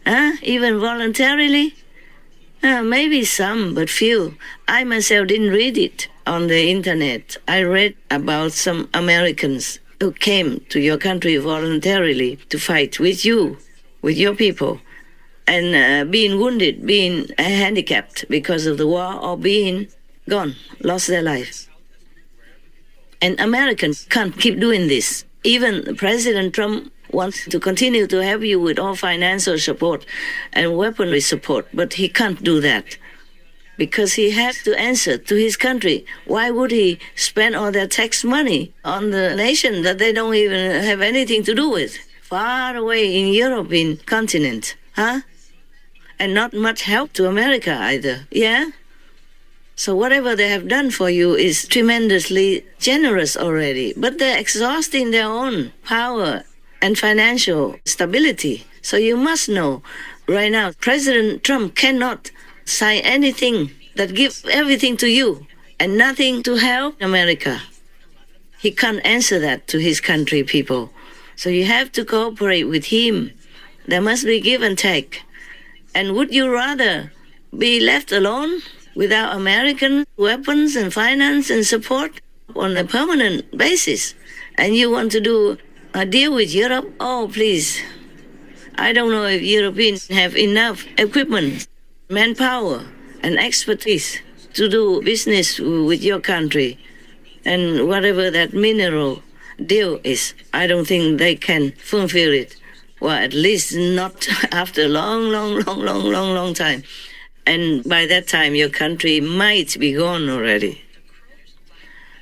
Even voluntarily? Maybe some, but few. I myself didn't read it on the internet. I read about some Americans who came to your country voluntarily to fight with you, with your people, and being wounded, being handicapped because of the war, or being gone, lost their life. And Americans can't keep doing this. Even President Trump wants to continue to help you with all financial support and weaponry support, but he can't do that because he has to answer to his country. Why would he spend all their tax money on the nation that they don't even have anything to do with, far away in European continent, And not much help to America either, yeah? So whatever they have done for you is tremendously generous already, but they're exhausting their own power and financial stability. So you must know right now, President Trump cannot sign anything that gives everything to you and nothing to help America. He can't answer that to his country people. So you have to cooperate with him. There must be give and take. And would you rather be left alone without American weapons and finance and support on a permanent basis. And you want to do a deal with Europe? Oh, please. I don't know if Europeans have enough equipment, manpower, and expertise to do business with your country. And whatever that mineral deal is, I don't think they can fulfill it. Well, at least not after a long time. And by that time, your country might be gone already.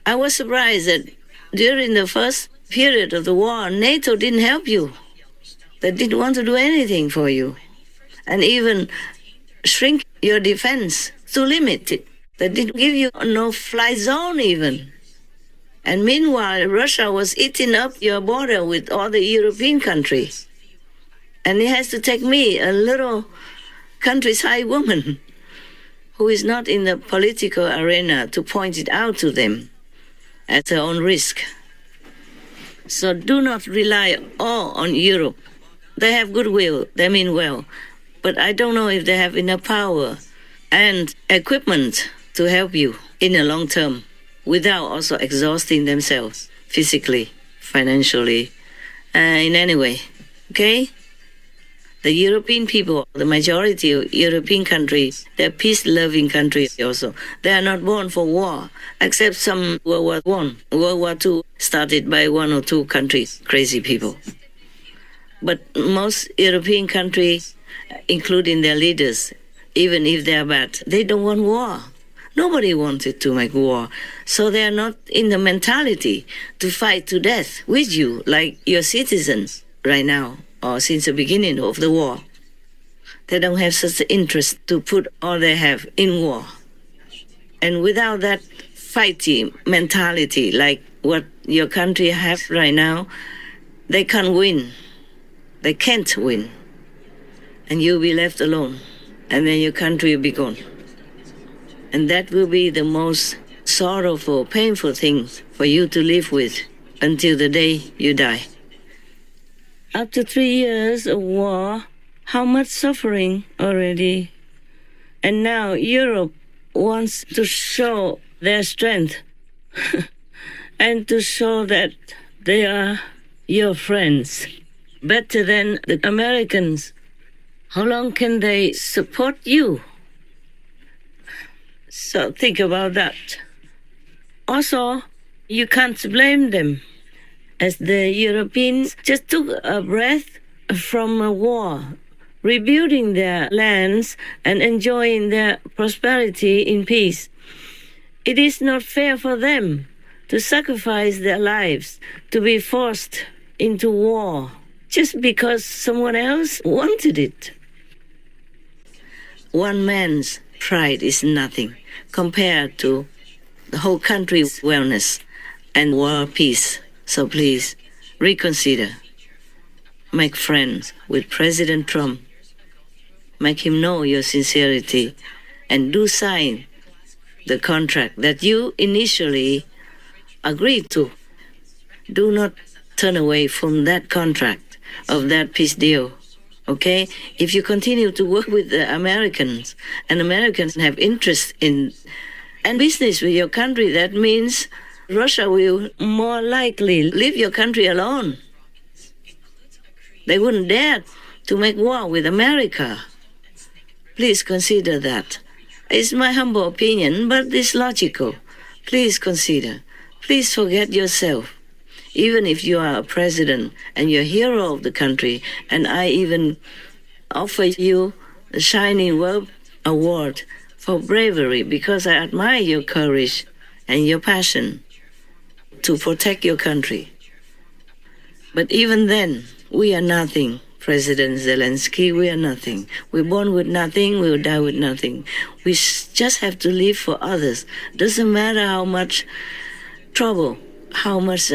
I was surprised that during the first period of the war, NATO didn't help you. They didn't want to do anything for you. And even shrink your defense to limit it. They didn't give you a no-fly zone even. And meanwhile, Russia was eating up your border with all the European countries. And it has to take me, a little countryside woman, who is not in the political arena, to point it out to them at their own risk. So do not rely all on Europe. They have goodwill, they mean well, but I don't know if they have enough power and equipment to help you in the long term without also exhausting themselves physically, financially, in any way, okay? The European people, the majority of European countries, they're peace-loving countries also. They are not born for war, except some World War I. World War II started by one or two countries, crazy people. But most European countries, including their leaders, even if they are bad, they don't want war. Nobody wanted to make war. So they are not in the mentality to fight to death with you, like your citizens right now, or since the beginning of the war. They don't have such interest to put all they have in war. And without that fighting mentality, like what your country has right now, they can't win. They can't win. And you'll be left alone. And then your country will be gone. And that will be the most sorrowful, painful thing for you to live with until the day you die. After 3 years of war, how much suffering already. And now Europe wants to show their strength and to show that they are your friends, better than the Americans. How long can they support you? So think about that. Also, you can't blame them, as the Europeans just took a breath from a war, rebuilding their lands and enjoying their prosperity in peace. It is not fair for them to sacrifice their lives, to be forced into war, just because someone else wanted it. One man's pride is nothing compared to the whole country's wellness and world peace. So please, reconsider. Make friends with President Trump. Make him know your sincerity and do sign the contract that you initially agreed to. Do not turn away from that contract of that peace deal. Okay? If you continue to work with the Americans, and Americans have interest in and business with your country, that means Russia will more likely leave your country alone. They wouldn't dare to make war with America. Please consider that. It's my humble opinion, but it's logical. Please consider. Please forget yourself. Even if you are a president and you're a hero of the country, and I even offer you the Shining World Award for bravery because I admire your courage and your passion to protect your country. But even then, we are nothing, President Zelensky, we are nothing. We're born with nothing, we'll die with nothing. We just have to live for others. Doesn't matter how much trouble, how much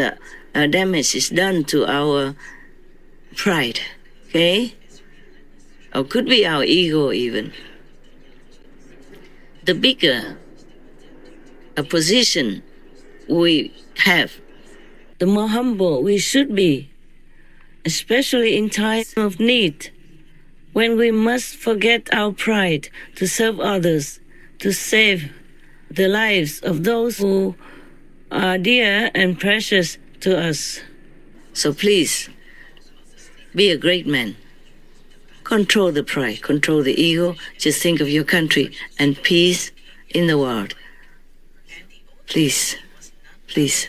damage is done to our pride, okay? Or could be our ego even. The bigger a position we have, the more humble we should be, especially in time of need. when we must forget our pride to serve others, to save the lives of those who are dear and precious to us. So please, be a great man. Control the pride, control the ego. Just think of your country and peace in the world. Please, please,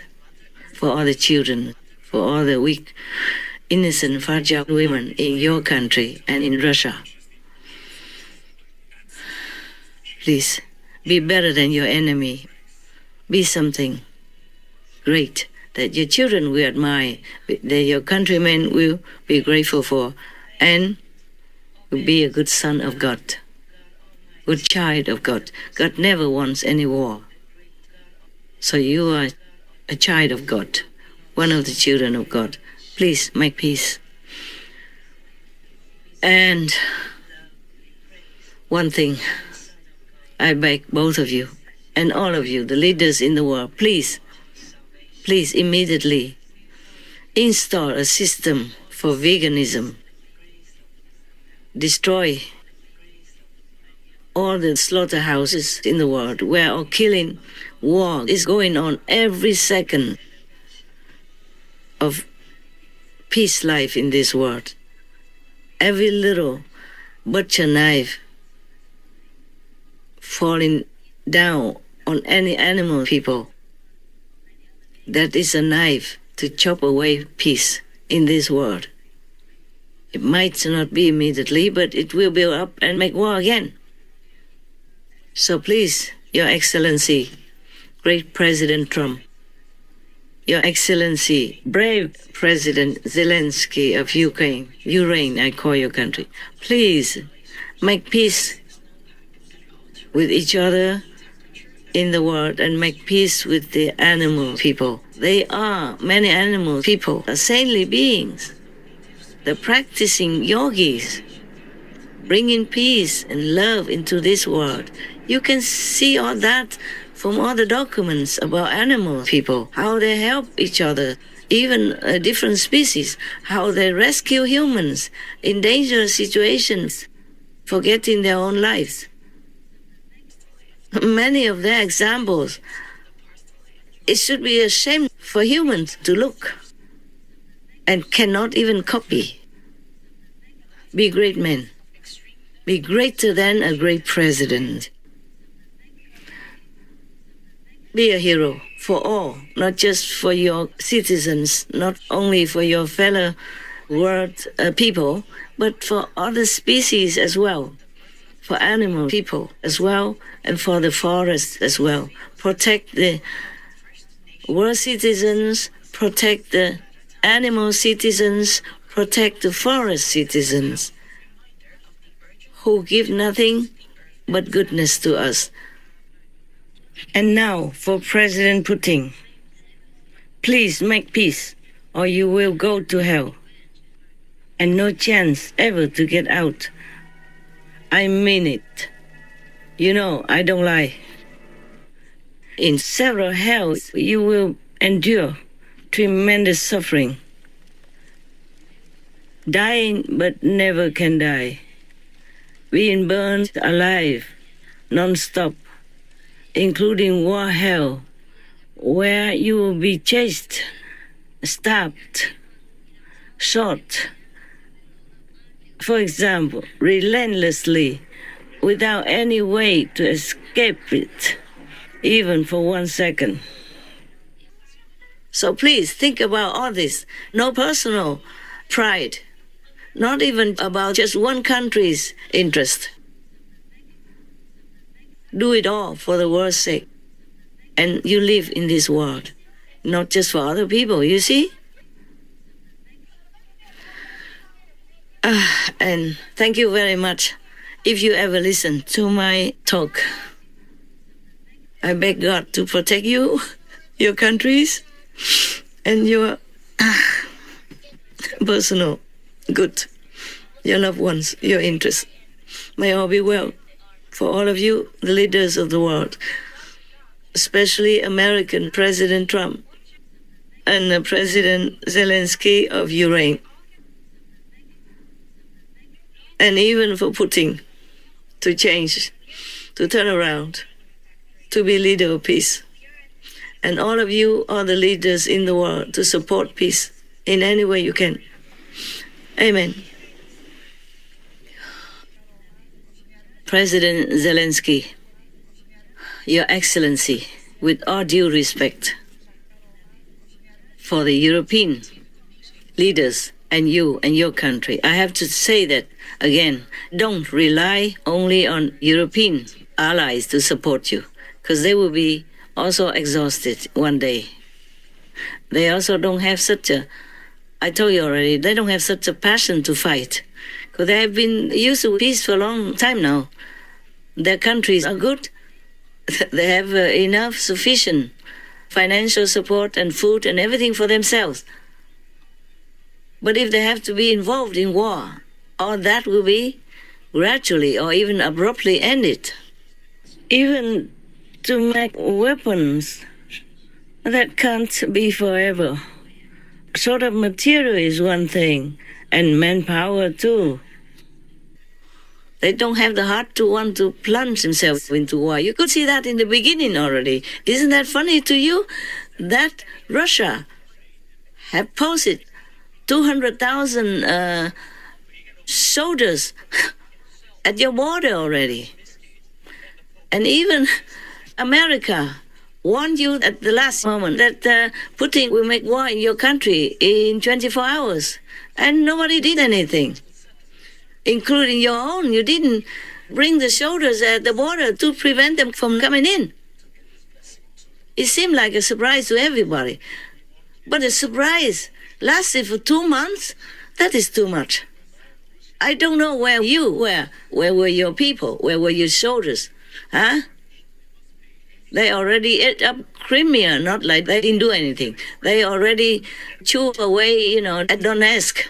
for all the children, for all the weak, innocent, fragile women in your country and in Russia. Please, be better than your enemy. Be something great that your children will admire, that your countrymen will be grateful for, and be a good son of God, good child of God. God never wants any war. So you are a child of God, one of the children of God. Please make peace. And one thing, I beg both of you and all of you, the leaders in the world, please immediately install a system for veganism. Destroy all the slaughterhouses in the world where all killing, war is going on every second of peace life in this world. Every little butcher knife falling down on any animal people, that is a knife to chop away peace in this world. It might not be immediately, but it will build up and make war again. So please, Your Excellency, great President Trump, Your Excellency, brave President Zelensky of Ureign, I call your country, please make peace with each other in the world and make peace with the animal people. They are, many animal people, are saintly beings. The practicing yogis, bringing peace and love into this world. You can see all that from all the documents about animal people, how they help each other, even different species, how they rescue humans in dangerous situations, forgetting their own lives. Many of their examples, it should be a shame for humans to look and cannot even copy. Be great men. Be greater than a great president. Be a hero for all, not just for your citizens, not only for your fellow world people, but for other species as well, for animal people as well, and for the forest as well. Protect the world citizens, protect the animal citizens, protect the forest citizens who give nothing but goodness to us. And now for President Putin, please make peace or you will go to hell and no chance ever to get out. I mean it. You know, I don't lie. In several hells, you will endure tremendous suffering. Dying but never can die. Being burned alive, non-stop, including war hell, where you will be chased, stabbed, shot, for example, relentlessly, without any way to escape it, even for 1 second. So please think about all this. No personal pride, not even about just one country's interest. Do it all for the world's sake. And you live in this world, not just for other people, you see? And thank you very much. If you ever listen to my talk, I beg God to protect you, your countries, and your personal good, your loved ones, your interests. May all be well for all of you, the leaders of the world, especially American President Trump and President Zelensky of Ureign. and even for Putin to change, to turn around, to be leader of peace. And all of you are the leaders in the world to support peace in any way you can. Amen. President Zelensky, Your Excellency, with all due respect for the European leaders and you and your country, I have to say that again, don't rely only on European allies to support you, because they will be also exhausted one day. They also don't have such a, I told you already, they don't have such a passion to fight, because they have been used to peace for a long time now. Their countries are good. They have enough, sufficient financial support and food and everything for themselves. But if they have to be involved in war, all that will be gradually or even abruptly ended. Even to make weapons, that can't be forever. Sort of material is one thing, and manpower too. They don't have the heart to want to plunge themselves into war. You could see that in the beginning already. Isn't that funny to you? That Russia have posted 200,000 soldiers at your border already. And even America warned you at the last moment that Putin will make war in your country in 24 hours. And nobody did anything, including your own. You didn't bring the soldiers at the border to prevent them from coming in. It seemed like a surprise to everybody. But the surprise lasted for 2 months. That is too much. I don't know where you were. Where were your people? Where were your soldiers? Huh? They already ate up Crimea, not like they didn't do anything. They already chewed away, at Donetsk,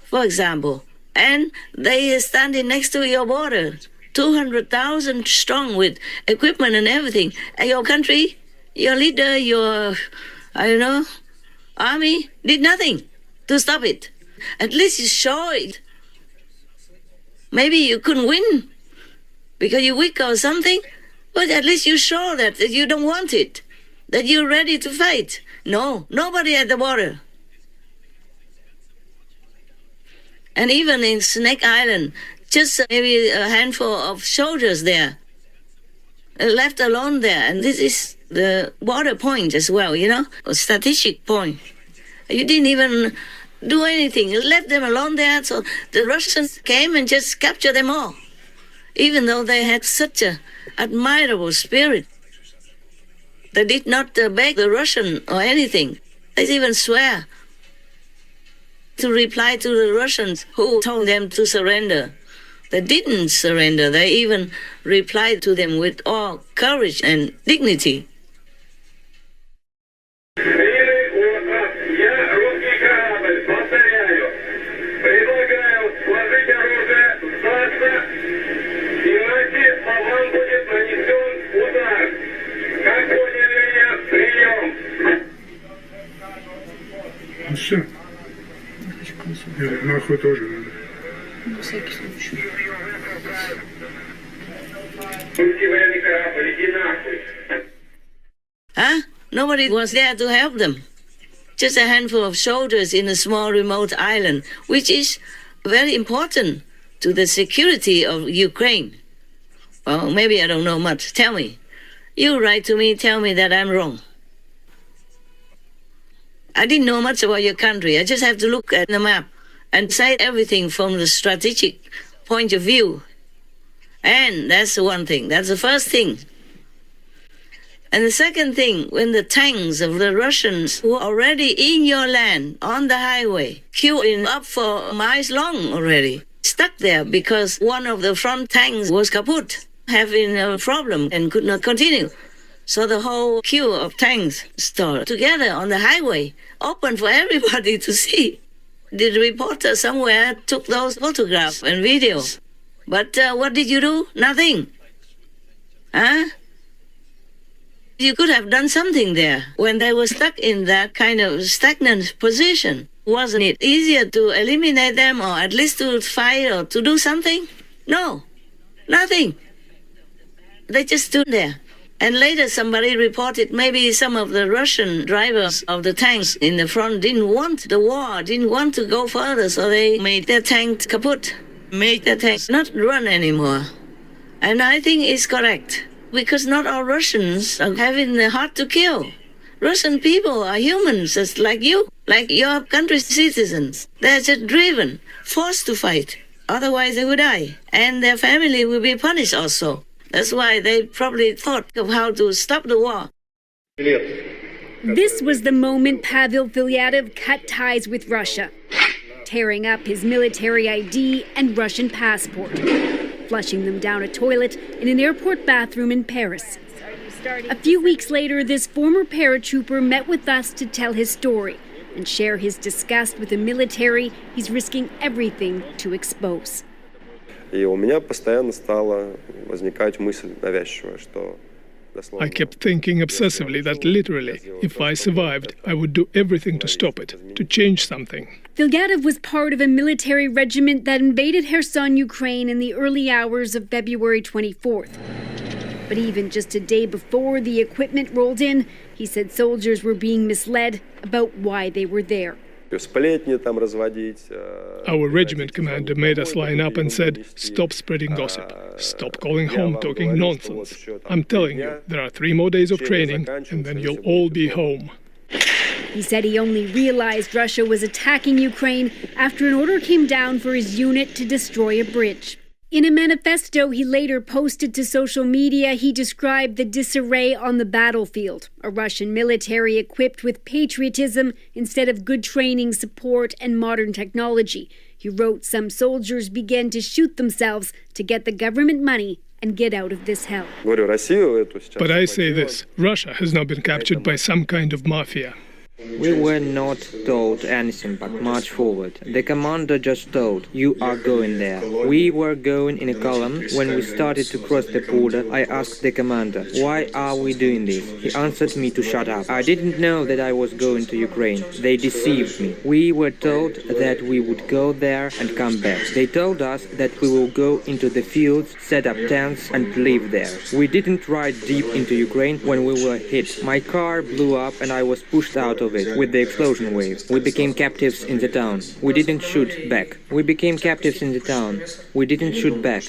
for example. And they are standing next to your border, 200,000 strong with equipment and everything. And your country, your leader, your, army did nothing to stop it. At least you saw it. Maybe you couldn't win because you're weak or something, but at least you show that you don't want it, that you're ready to fight. No, nobody at the border. And even in Snake Island, just maybe a handful of soldiers there, left alone there. And this is the border point as well, a strategic point. You didn't even do anything. You left them alone there, so the Russians came and just captured them all, even though they had such an admirable spirit. They did not beg the Russian or anything. They even swear to reply to the Russians who told them to surrender. They didn't surrender. They even replied to them with all courage and dignity. Все. Нахуй тоже надо. На всякий случай. Huh? Nobody was there to help them. Just a handful of soldiers in a small remote island, which is very important to the security of Ukraine. Well, maybe I don't know much. Tell me. You write to me, tell me that I'm wrong. I didn't know much about your country. I just have to look at the map and say everything from the strategic point of view. And that's one thing. That's the first thing. And the second thing, when the tanks of the Russians were already in your land, on the highway, queuing up for miles long already, stuck there because one of the front tanks was kaput, having a problem and could not continue. So the whole queue of tanks stood together on the highway, open for everybody to see. The reporter somewhere took those photographs and videos. But what did you do? Nothing. Huh? You could have done something there when they were stuck in that kind of stagnant position Wasn't it easier to eliminate them or at least to fight or to do something? No, nothing. They just stood there. And later somebody reported maybe some of the Russian drivers of the tanks in the front didn't want the war, didn't want to go further, so they made their tanks kaput, made their tanks not run anymore. And I think it's correct, because not all Russians are having the heart to kill. Russian people are humans just like you, like your country's citizens. They're just driven, forced to fight. Otherwise they would die, and their family will be punished also. That's why they probably thought of how to stop the war. This was the moment Pavel Filatov cut ties with Russia, tearing up his military ID and Russian passport, flushing them down a toilet in an airport bathroom in Paris. A few weeks later, this former paratrooper met with us to tell his story and share his disgust with the military he's risking everything to expose. И у меня постоянно стала возникать мысль навязчивая, что I kept thinking obsessively that literally, if I survived, I would do everything to stop it, to change something. Filatov was part of a military regiment that invaded Kherson, Ukraine in the early hours of February 24th. But even just a day before the equipment rolled in, he said soldiers were being misled about why they were there. Our regiment commander made us line up and said, "Stop spreading gossip. Stop calling home talking nonsense. I'm telling you, there are 3 more days of training, and then you'll all be home." He said he only realized Russia was attacking Ukraine after an order came down for his unit to destroy a bridge. In a manifesto he later posted to social media, he described the disarray on the battlefield, a Russian military equipped with patriotism instead of good training, support, and modern technology. He wrote some soldiers began to shoot themselves to get the government money and get out of this hell. But I say this, Russia has now been captured by some kind of mafia. We were not told anything but march forward. The commander just told, "You are going there." We were going in a column. When we started to cross the border, I asked the commander, "Why are we doing this?" He answered me to shut up. I didn't know that I was going to Ukraine. They deceived me. We were told that we would go there and come back. They told us that we will go into the fields, set up tents and live there. We didn't ride deep into Ukraine when we were hit. My car blew up and I was pushed out of it with the explosion wave. We became captives in the town. We didn't shoot back. We became captives in the town. We didn't shoot back.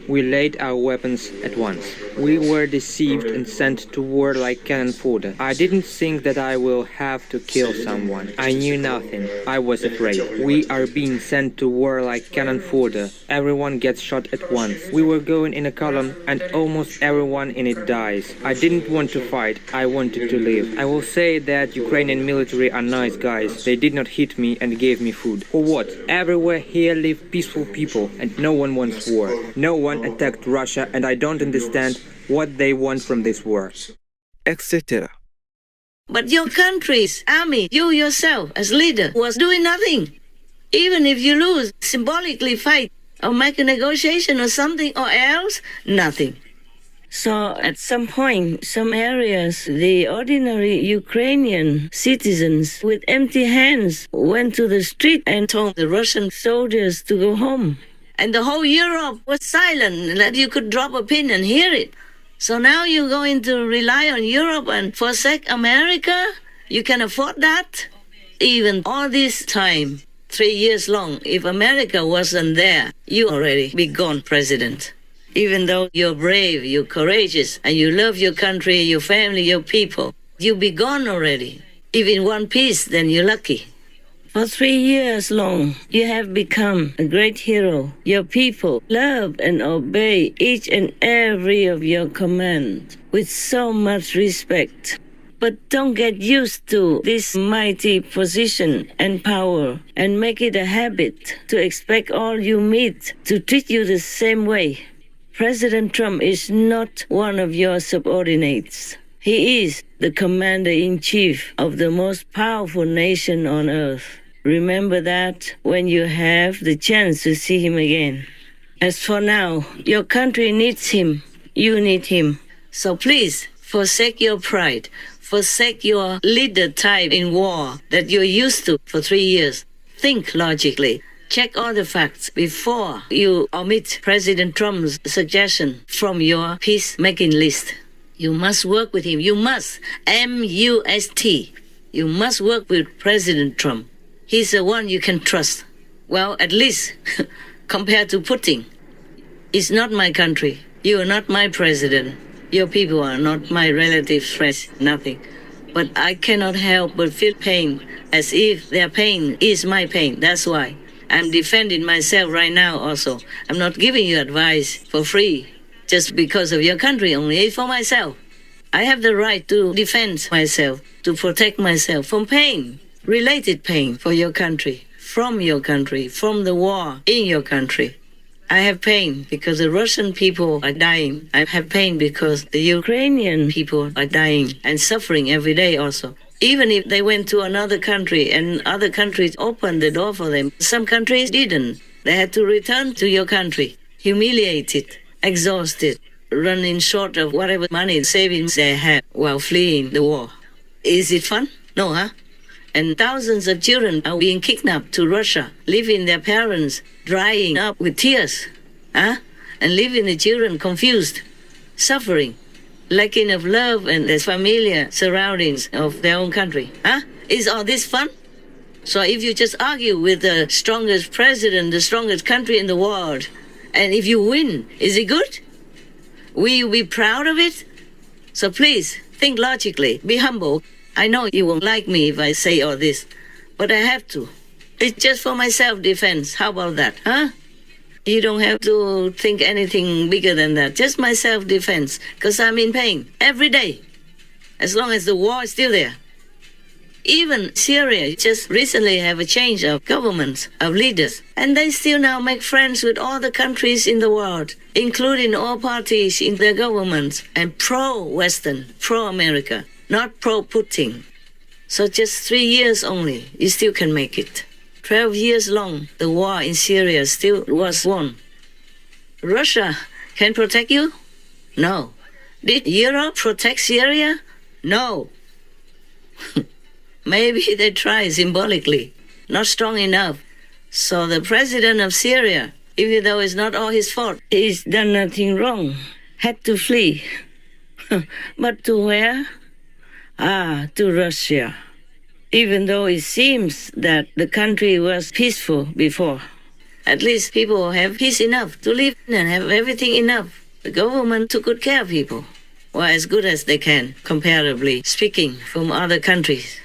We laid our weapons at once. We were deceived and sent to war like cannon fodder. I didn't think that I will have to kill someone. I knew nothing. I was afraid. We are being sent to war like cannon fodder. Everyone gets shot at once. We were going in a column and almost everyone in it dies. I didn't want to fight. I wanted to live. I will say that Ukrainian military are nice guys. They did not hit me and gave me food. For what? Everywhere here live peaceful people and no one wants war. No one attacked Russia and I don't understand what they want from this war. Etc. But your country's army, you yourself as leader, was doing nothing. Even if you lose, symbolically fight or make a negotiation or something or else, nothing. So at some point, some areas, the ordinary Ukrainian citizens with empty hands went to the street and told the Russian soldiers to go home. And the whole Europe was silent, that you could drop a pin and hear it. So now you're going to rely on Europe and forsake America? You can afford that? Even all this time, 3 years long, if America wasn't there, you already be gone, President. Even though you're brave, you're courageous, and you love your country, your family, your people, you'll be gone already. If in one piece, then you're lucky. For 3 years long, you have become a great hero. Your people love and obey each and every of your commands with so much respect. But don't get used to this mighty position and power and make it a habit to expect all you meet to treat you the same way. President Trump is not one of your subordinates. He is the commander-in-chief of the most powerful nation on earth. Remember that when you have the chance to see him again. As for now, your country needs him. You need him. So please, forsake your pride. Forsake your leader type in war that you're used to for 3 years. think logically. Check all the facts before you omit President Trump's suggestion from your peacemaking list. You must work with him. You must. M-U-S-T. You must work with President Trump. He's the one you can trust. Well, at least compared to Putin. It's not my country. You are not my president. Your people are not my relatives, friends, nothing. But I cannot help but feel pain, as if their pain is my pain. That's why I'm defending myself right now also. I'm not giving you advice for free, just because of your country only. It's for myself. I have the right to defend myself, to protect myself from pain, related pain for your country, from the war in your country. I have pain because the Russian people are dying. I have pain because the Ukrainian people are dying and suffering every day also. Even if they went to another country and other countries opened the door for them, some countries didn't. They had to return to your country, humiliated, exhausted, running short of whatever money savings they had while fleeing the war. Is it fun? No, huh? And thousands of children are being kidnapped to Russia, leaving their parents drying up with tears, huh? And leaving the children confused, suffering, lacking of love and the familiar surroundings of their own country, huh? Is all this fun? So if you just argue with the strongest president, the strongest country in the world, and if you win, is it good? Will you be proud of it? So please, think logically, be humble. I know you won't like me if I say all this, but I have to. It's just for my self-defense. How about that, huh? You don't have to think anything bigger than that. Just my self-defense, because I'm in pain every day, as long as the war is still there. Even Syria just recently have a change of governments, of leaders, and they still now make friends with all the countries in the world, including all parties in their governments, and pro-Western, pro-America. Not pro-Putin. So just 3 years only, you still can make it. 12 years long, the war in Syria still was won. Russia can protect you? No. Did Europe protect Syria? No. Maybe they tried symbolically, not strong enough. So the president of Syria, even though it's not all his fault, he's done nothing wrong, had to flee. But to where? To Russia. Even though it seems that the country was peaceful before. At least people have peace enough to live and have everything enough. The government took good care of people. Well, as good as they can, comparatively speaking, from other countries.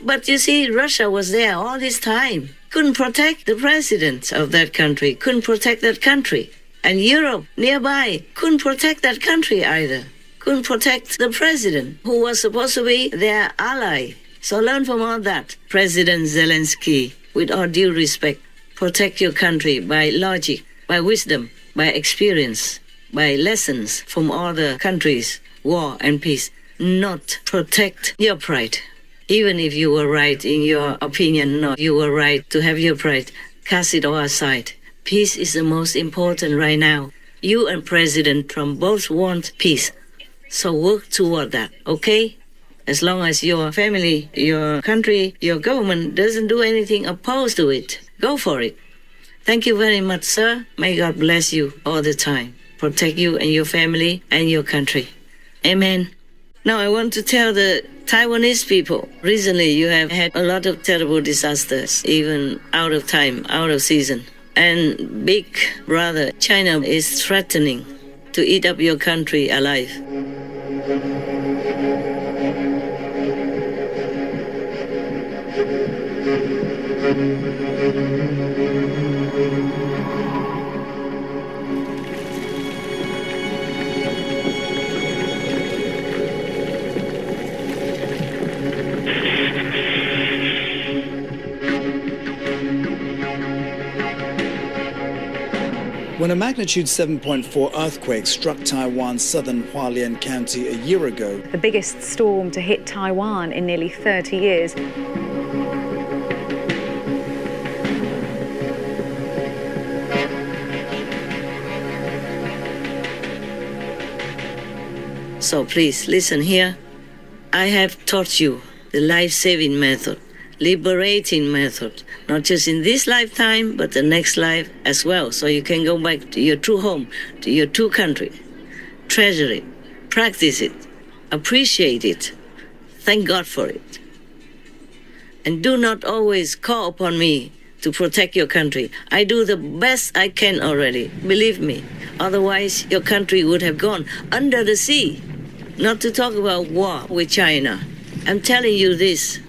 But you see, Russia was there all this time. Couldn't protect the president of that country. Couldn't protect that country. And Europe, nearby, couldn't protect that country either. Couldn't protect the president, who was supposed to be their ally. So learn from all that. President Zelensky, with all due respect, protect your country by logic, by wisdom, by experience, by lessons from other countries, war and peace. Not protect your pride. Even if you were right in your opinion, no, you were right to have your pride, cast it all aside. Peace is the most important right now. You and President Trump both want peace. So work toward that, okay? As long as your family, your country, your government doesn't do anything opposed to it, go for it. Thank you very much, sir. May God bless you all the time. Protect you and your family and your country. Amen. Now I want to tell the Taiwanese people, recently you have had a lot of terrible disasters, even out of time, out of season. And big brother China is threatening to eat up your country alive. When a magnitude 7.4 earthquake struck Taiwan's southern Hualien County a year ago, the biggest storm to hit Taiwan in nearly 30 years. So please listen here. I have taught you the life-saving method, liberating method, not just in this lifetime, but the next life as well. So you can go back to your true home, to your true country. Treasure it, practice it, appreciate it, thank God for it. And do not always call upon me to protect your country. I do the best I can already, believe me. Otherwise, your country would have gone under the sea. Not to talk about war with China. I'm telling you this,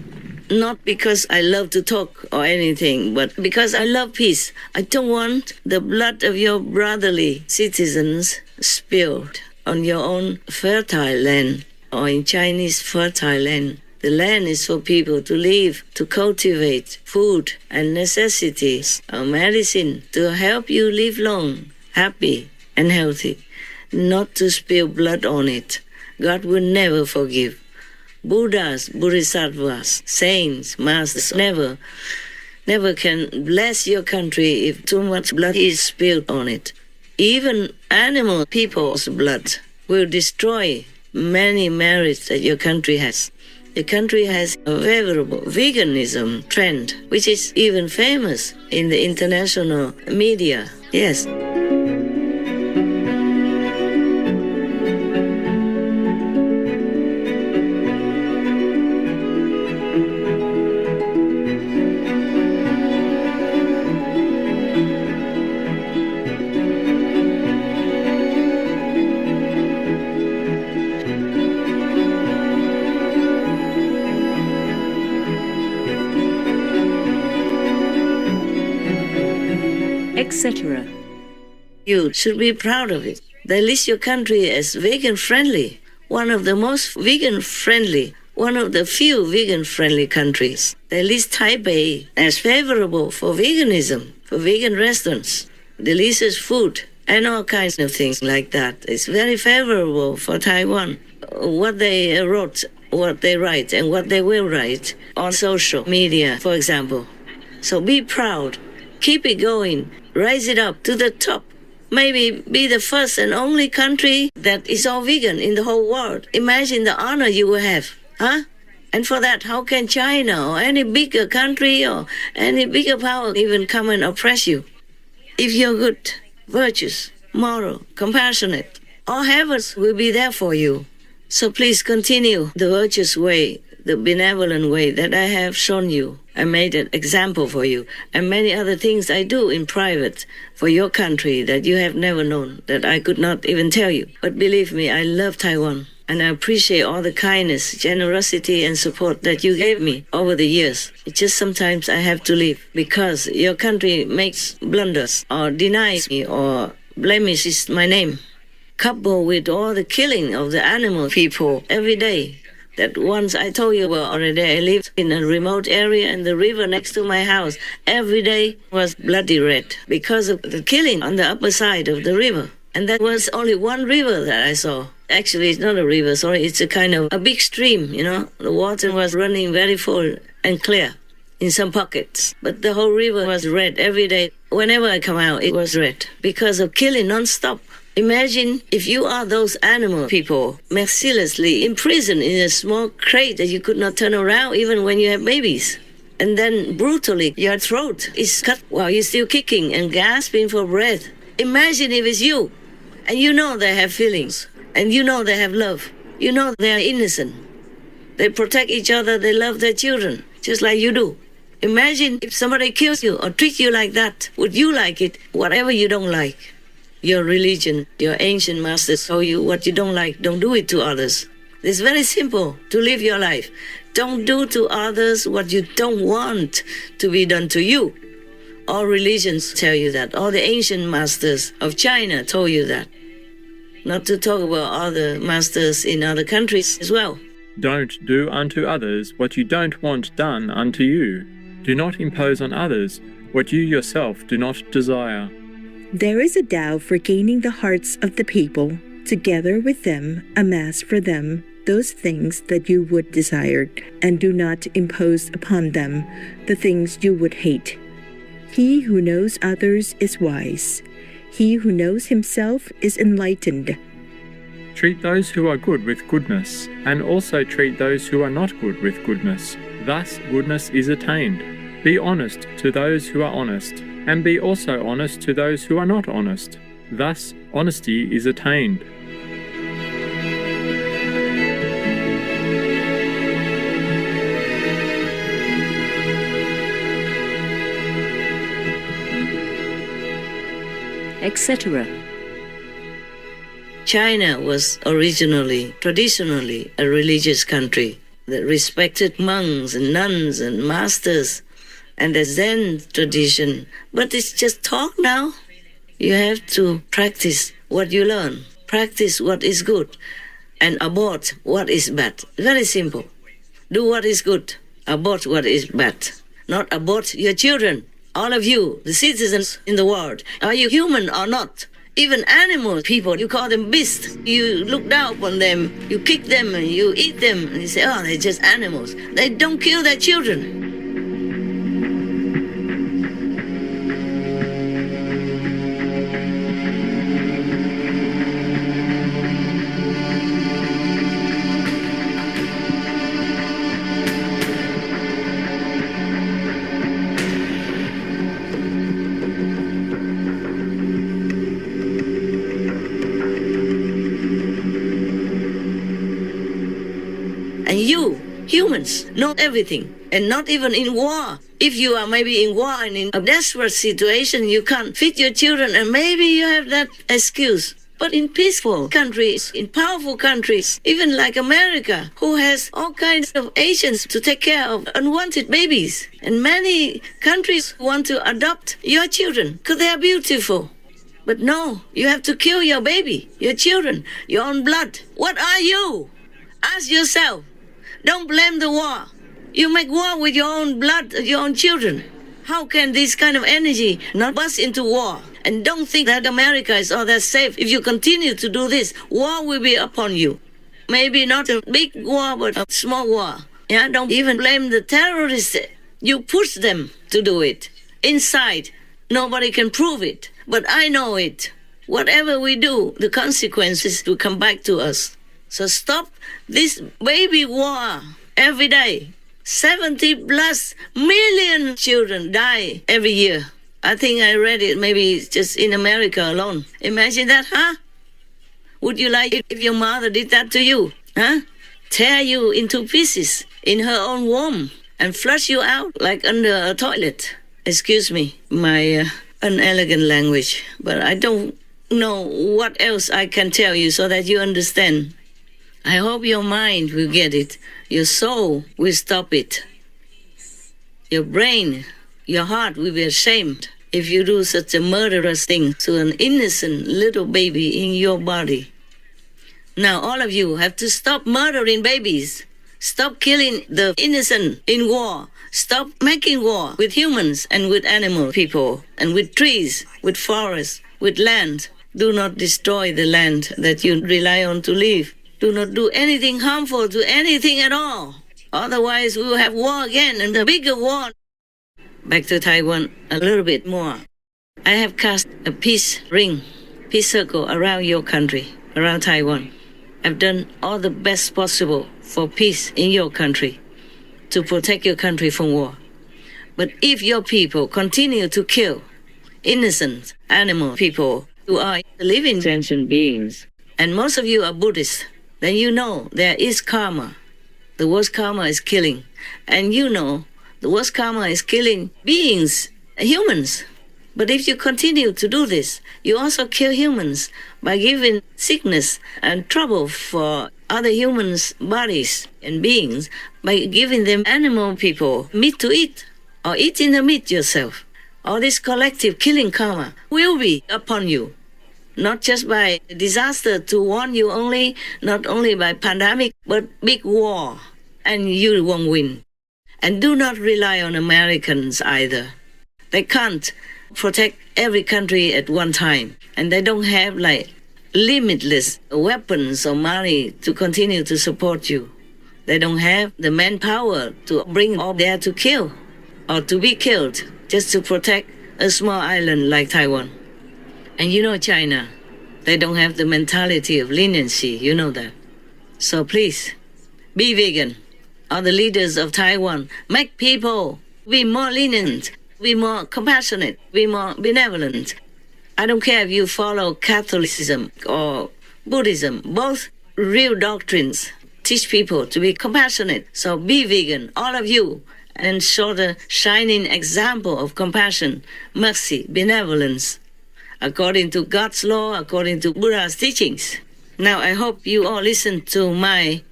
not because I love to talk or anything, but because I love peace. I don't want the blood of your brotherly citizens spilled on your own fertile land or in Chinese fertile land. The land is for people to live, to cultivate food and necessities or medicine to help you live long, happy and healthy, not to spill blood on it. God will never forgive. Buddhas, Bodhisattvas, saints, masters never can bless your country if too much blood is spilled on it. Even animal people's blood will destroy many merits that your country has. The country has a favorable veganism trend, which is even famous in the international media. Yes. Etc. You should be proud of it. They list your country as vegan-friendly, one of the most vegan-friendly, one of the few vegan-friendly countries. They list Taipei as favorable for veganism, for vegan restaurants, delicious food, and all kinds of things like that. It's very favorable for Taiwan. What they wrote, what they write, and what they will write on social media, for example. So be proud. Keep it going. Rise it up to the top. Maybe be the first and only country that is all vegan in the whole world. Imagine the honor you will have, huh? And for that, how can China or any bigger country or any bigger power even come and oppress you? If you're good, virtuous, moral, compassionate, all heavens will be there for you. So please continue the virtuous way, the benevolent way that I have shown you. I made an example for you, and many other things I do in private for your country that you have never known, that I could not even tell you. But believe me, I love Taiwan, and I appreciate all the kindness, generosity, and support that you gave me over the years. It's just sometimes I have to leave because your country makes blunders or denies me or blemishes my name, coupled with all the killing of the animal people every day. That once I told you well already, I lived in a remote area and the river next to my house every day was bloody red because of the killing on the upper side of the river. And that was only one river that I saw. Actually, it's not a river, sorry, it's a kind of a big stream, you know. The water was running very full and clear in some pockets. But the whole river was red every day. Whenever I come out, it was red because of killing non-stop. Imagine if you are those animal people mercilessly imprisoned in a small crate that you could not turn around even when you have babies. And then brutally your throat is cut while you're still kicking and gasping for breath. Imagine if it's you. And you know they have feelings. And you know they have love. You know they are innocent. They protect each other. They love their children, just like you do. Imagine if somebody kills you or treats you like that. Would you like it? Whatever you don't like. Your religion, your ancient masters told you what you don't like, don't do it to others. It's very simple to live your life. Don't do to others what you don't want to be done to you. All religions tell you that. All the ancient masters of China told you that. Not to talk about other masters in other countries as well. Don't do unto others what you don't want done unto you. Do not impose on others what you yourself do not desire. There is a Tao for gaining the hearts of the people, together with them amass for them those things that you would desire, and do not impose upon them the things you would hate. He who knows others is wise. He who knows himself is enlightened. Treat those who are good with goodness, and also treat those who are not good with goodness. Thus goodness is attained. Be honest to those who are honest, and be also honest to those who are not honest. Thus, honesty is attained. etc. China was originally, traditionally, a religious country that respected monks and nuns and masters and the Zen tradition. But it's just talk now. You have to practice what you learn, practice what is good, and abort what is bad. Very simple. Do what is good, abort what is bad. Not abort your children. All of you, the citizens in the world, are you human or not? Even animal people, you call them beasts. You look down upon them, you kick them, and you eat them, and you say, oh, they're just animals. They don't kill their children. And you, humans, know everything, and not even in war. If you are maybe in war and in a desperate situation, you can't feed your children, and maybe you have that excuse. But in peaceful countries, in powerful countries, even like America, who has all kinds of agents to take care of unwanted babies, and many countries want to adopt your children because they are beautiful. But no, you have to kill your baby, your children, your own blood. What are you? Ask yourself. Don't blame the war. You make war with your own blood, your own children. How can this kind of energy not burst into war? And don't think that America is all that safe. If you continue to do this, war will be upon you. Maybe not a big war, but a small war. Yeah, don't even blame the terrorists. You push them to do it. Inside, nobody can prove it. But I know it. Whatever we do, the consequences will come back to us. So stop this baby war every day. 70 plus million children die every year. I think I read it maybe just in America alone. Imagine that, huh? Would you like it if your mother did that to you? Huh? Tear you into pieces in her own womb and flush you out like under a toilet. Excuse me, my unelegant language, but I don't know what else I can tell you so that you understand. I hope your mind will get it. Your soul will stop it. Your brain, your heart will be ashamed if you do such a murderous thing to an innocent little baby in your body. Now all of you have to stop murdering babies. Stop killing the innocent in war. Stop making war with humans and with animal people and with trees, with forests, with land. Do not destroy the land that you rely on to live. Do not do anything harmful to anything at all. Otherwise, we will have war again, and a bigger war. Back to Taiwan a little bit more. I have cast a peace ring, peace circle around your country, around Taiwan. I've done all the best possible for peace in your country, to protect your country from war. But if your people continue to kill innocent animal people who are living sentient beings, and most of you are Buddhists, then you know there is karma. The worst karma is killing. And you know the worst karma is killing beings, humans. But if you continue to do this, you also kill humans by giving sickness and trouble for other humans' bodies and beings by giving them animal people meat to eat or eating the meat yourself. All this collective killing karma will be upon you. Not just by disaster to warn you only, not only by pandemic, but big war. And you won't win. And do not rely on Americans either. They can't protect every country at one time. And they don't have like limitless weapons or money to continue to support you. They don't have the manpower to bring all there to kill or to be killed just to protect a small island like Taiwan. And you know China, they don't have the mentality of leniency, you know that. So please, be vegan. All the leaders of Taiwan, make people Be more lenient, be more compassionate, be more benevolent. I don't care if you follow Catholicism or Buddhism, both real doctrines teach people to be compassionate. So be vegan, all of you, and show the shining example of compassion, mercy, benevolence, according to God's law, according to Buddha's teachings. Now, I hope you all listen to my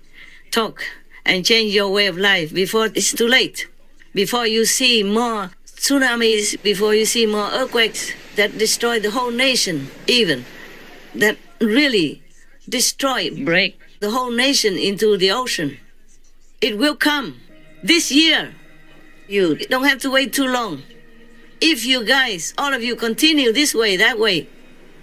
talk and change your way of life before it's too late. Before you see more tsunamis, before you see more earthquakes that destroy the whole nation, even, that really break the whole nation into the ocean. It will come this year. You don't have to wait too long. If you guys, all of you, continue this way, that way,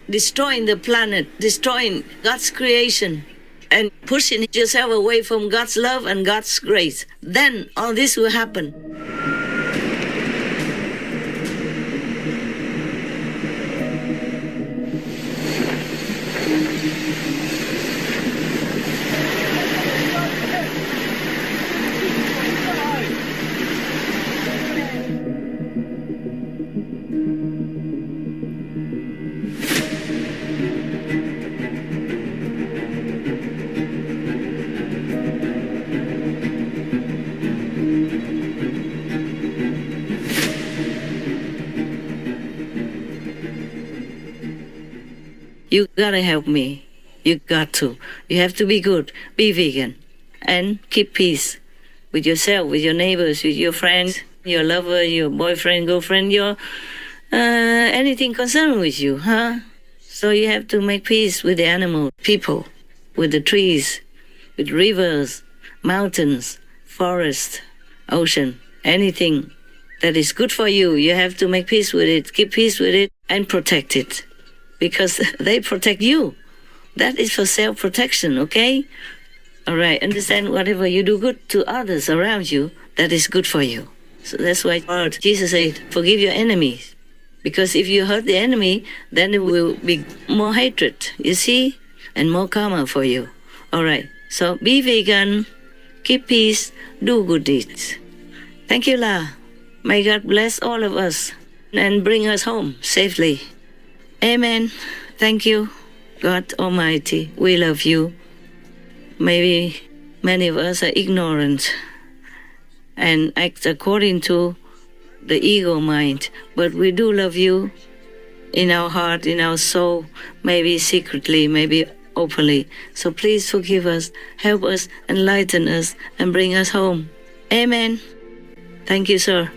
destroying the planet, destroying God's creation, and pushing yourself away from God's love and God's grace, then all this will happen. You gotta help me. You got to. You have to be good. Be vegan. And keep peace with yourself, with your neighbors, with your friends, your lover, your boyfriend, girlfriend, your anything concerned with you, huh? So you have to make peace with the animal, people, with the trees, with rivers, mountains, forest, ocean, anything that is good for you. You have to make peace with it, keep peace with it, and protect it. Because they protect you. That is for self-protection, okay? All right, understand whatever you do good to others around you, that is good for you. So that's why Jesus said, forgive your enemies. Because if you hurt the enemy, then it will be more hatred, you see? And more karma for you. All right, so be vegan, keep peace, do good deeds. Thank you, La. May God bless all of us and bring us home safely. Amen. Thank you, God Almighty. We love you. Maybe many of us are ignorant and act according to the ego mind, but we do love you in our heart, in our soul, maybe secretly, maybe openly. So please forgive us, help us, enlighten us, and bring us home. Amen. Thank you, sir.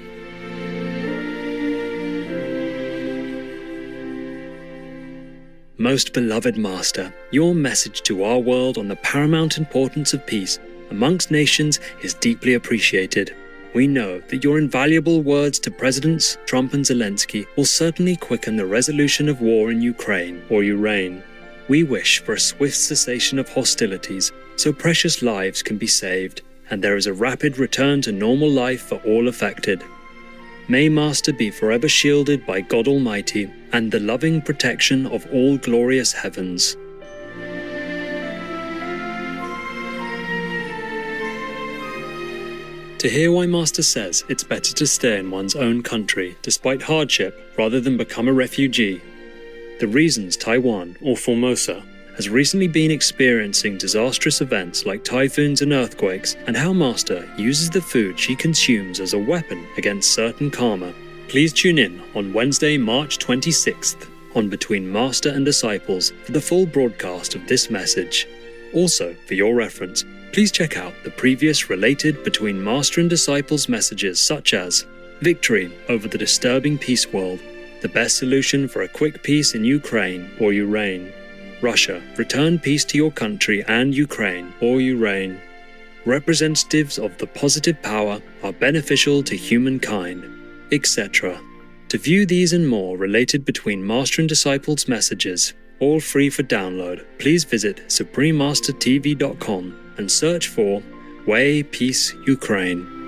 Most beloved Master, your message to our world on the paramount importance of peace amongst nations is deeply appreciated. We know that your invaluable words to Presidents Trump and Zelensky will certainly quicken the resolution of war in Ukraine or Ureign. We wish for a swift cessation of hostilities so precious lives can be saved and there is a rapid return to normal life for all affected. May Master be forever shielded by God Almighty and the loving protection of all glorious heavens. To hear why Master says it's better to stay in one's own country despite hardship rather than become a refugee, the reasons Taiwan, or Formosa, has recently been experiencing disastrous events like typhoons and earthquakes, and how Master uses the food she consumes as a weapon against certain karma. Please tune in on Wednesday, March 26th on Between Master and Disciples for the full broadcast of this message. Also, for your reference, please check out the previous related Between Master and Disciples messages such as Victory over the Disturbing Peace World, the best solution for a quick peace in Ukraine or Ureign, Russia, return peace to your country and Ukraine or Ureign. Representatives of the positive power are beneficial to humankind, etc. To view these and more related Between Master and Disciples messages, all free for download, please visit SupremeMasterTV.com and search for Way Peace Ukraine.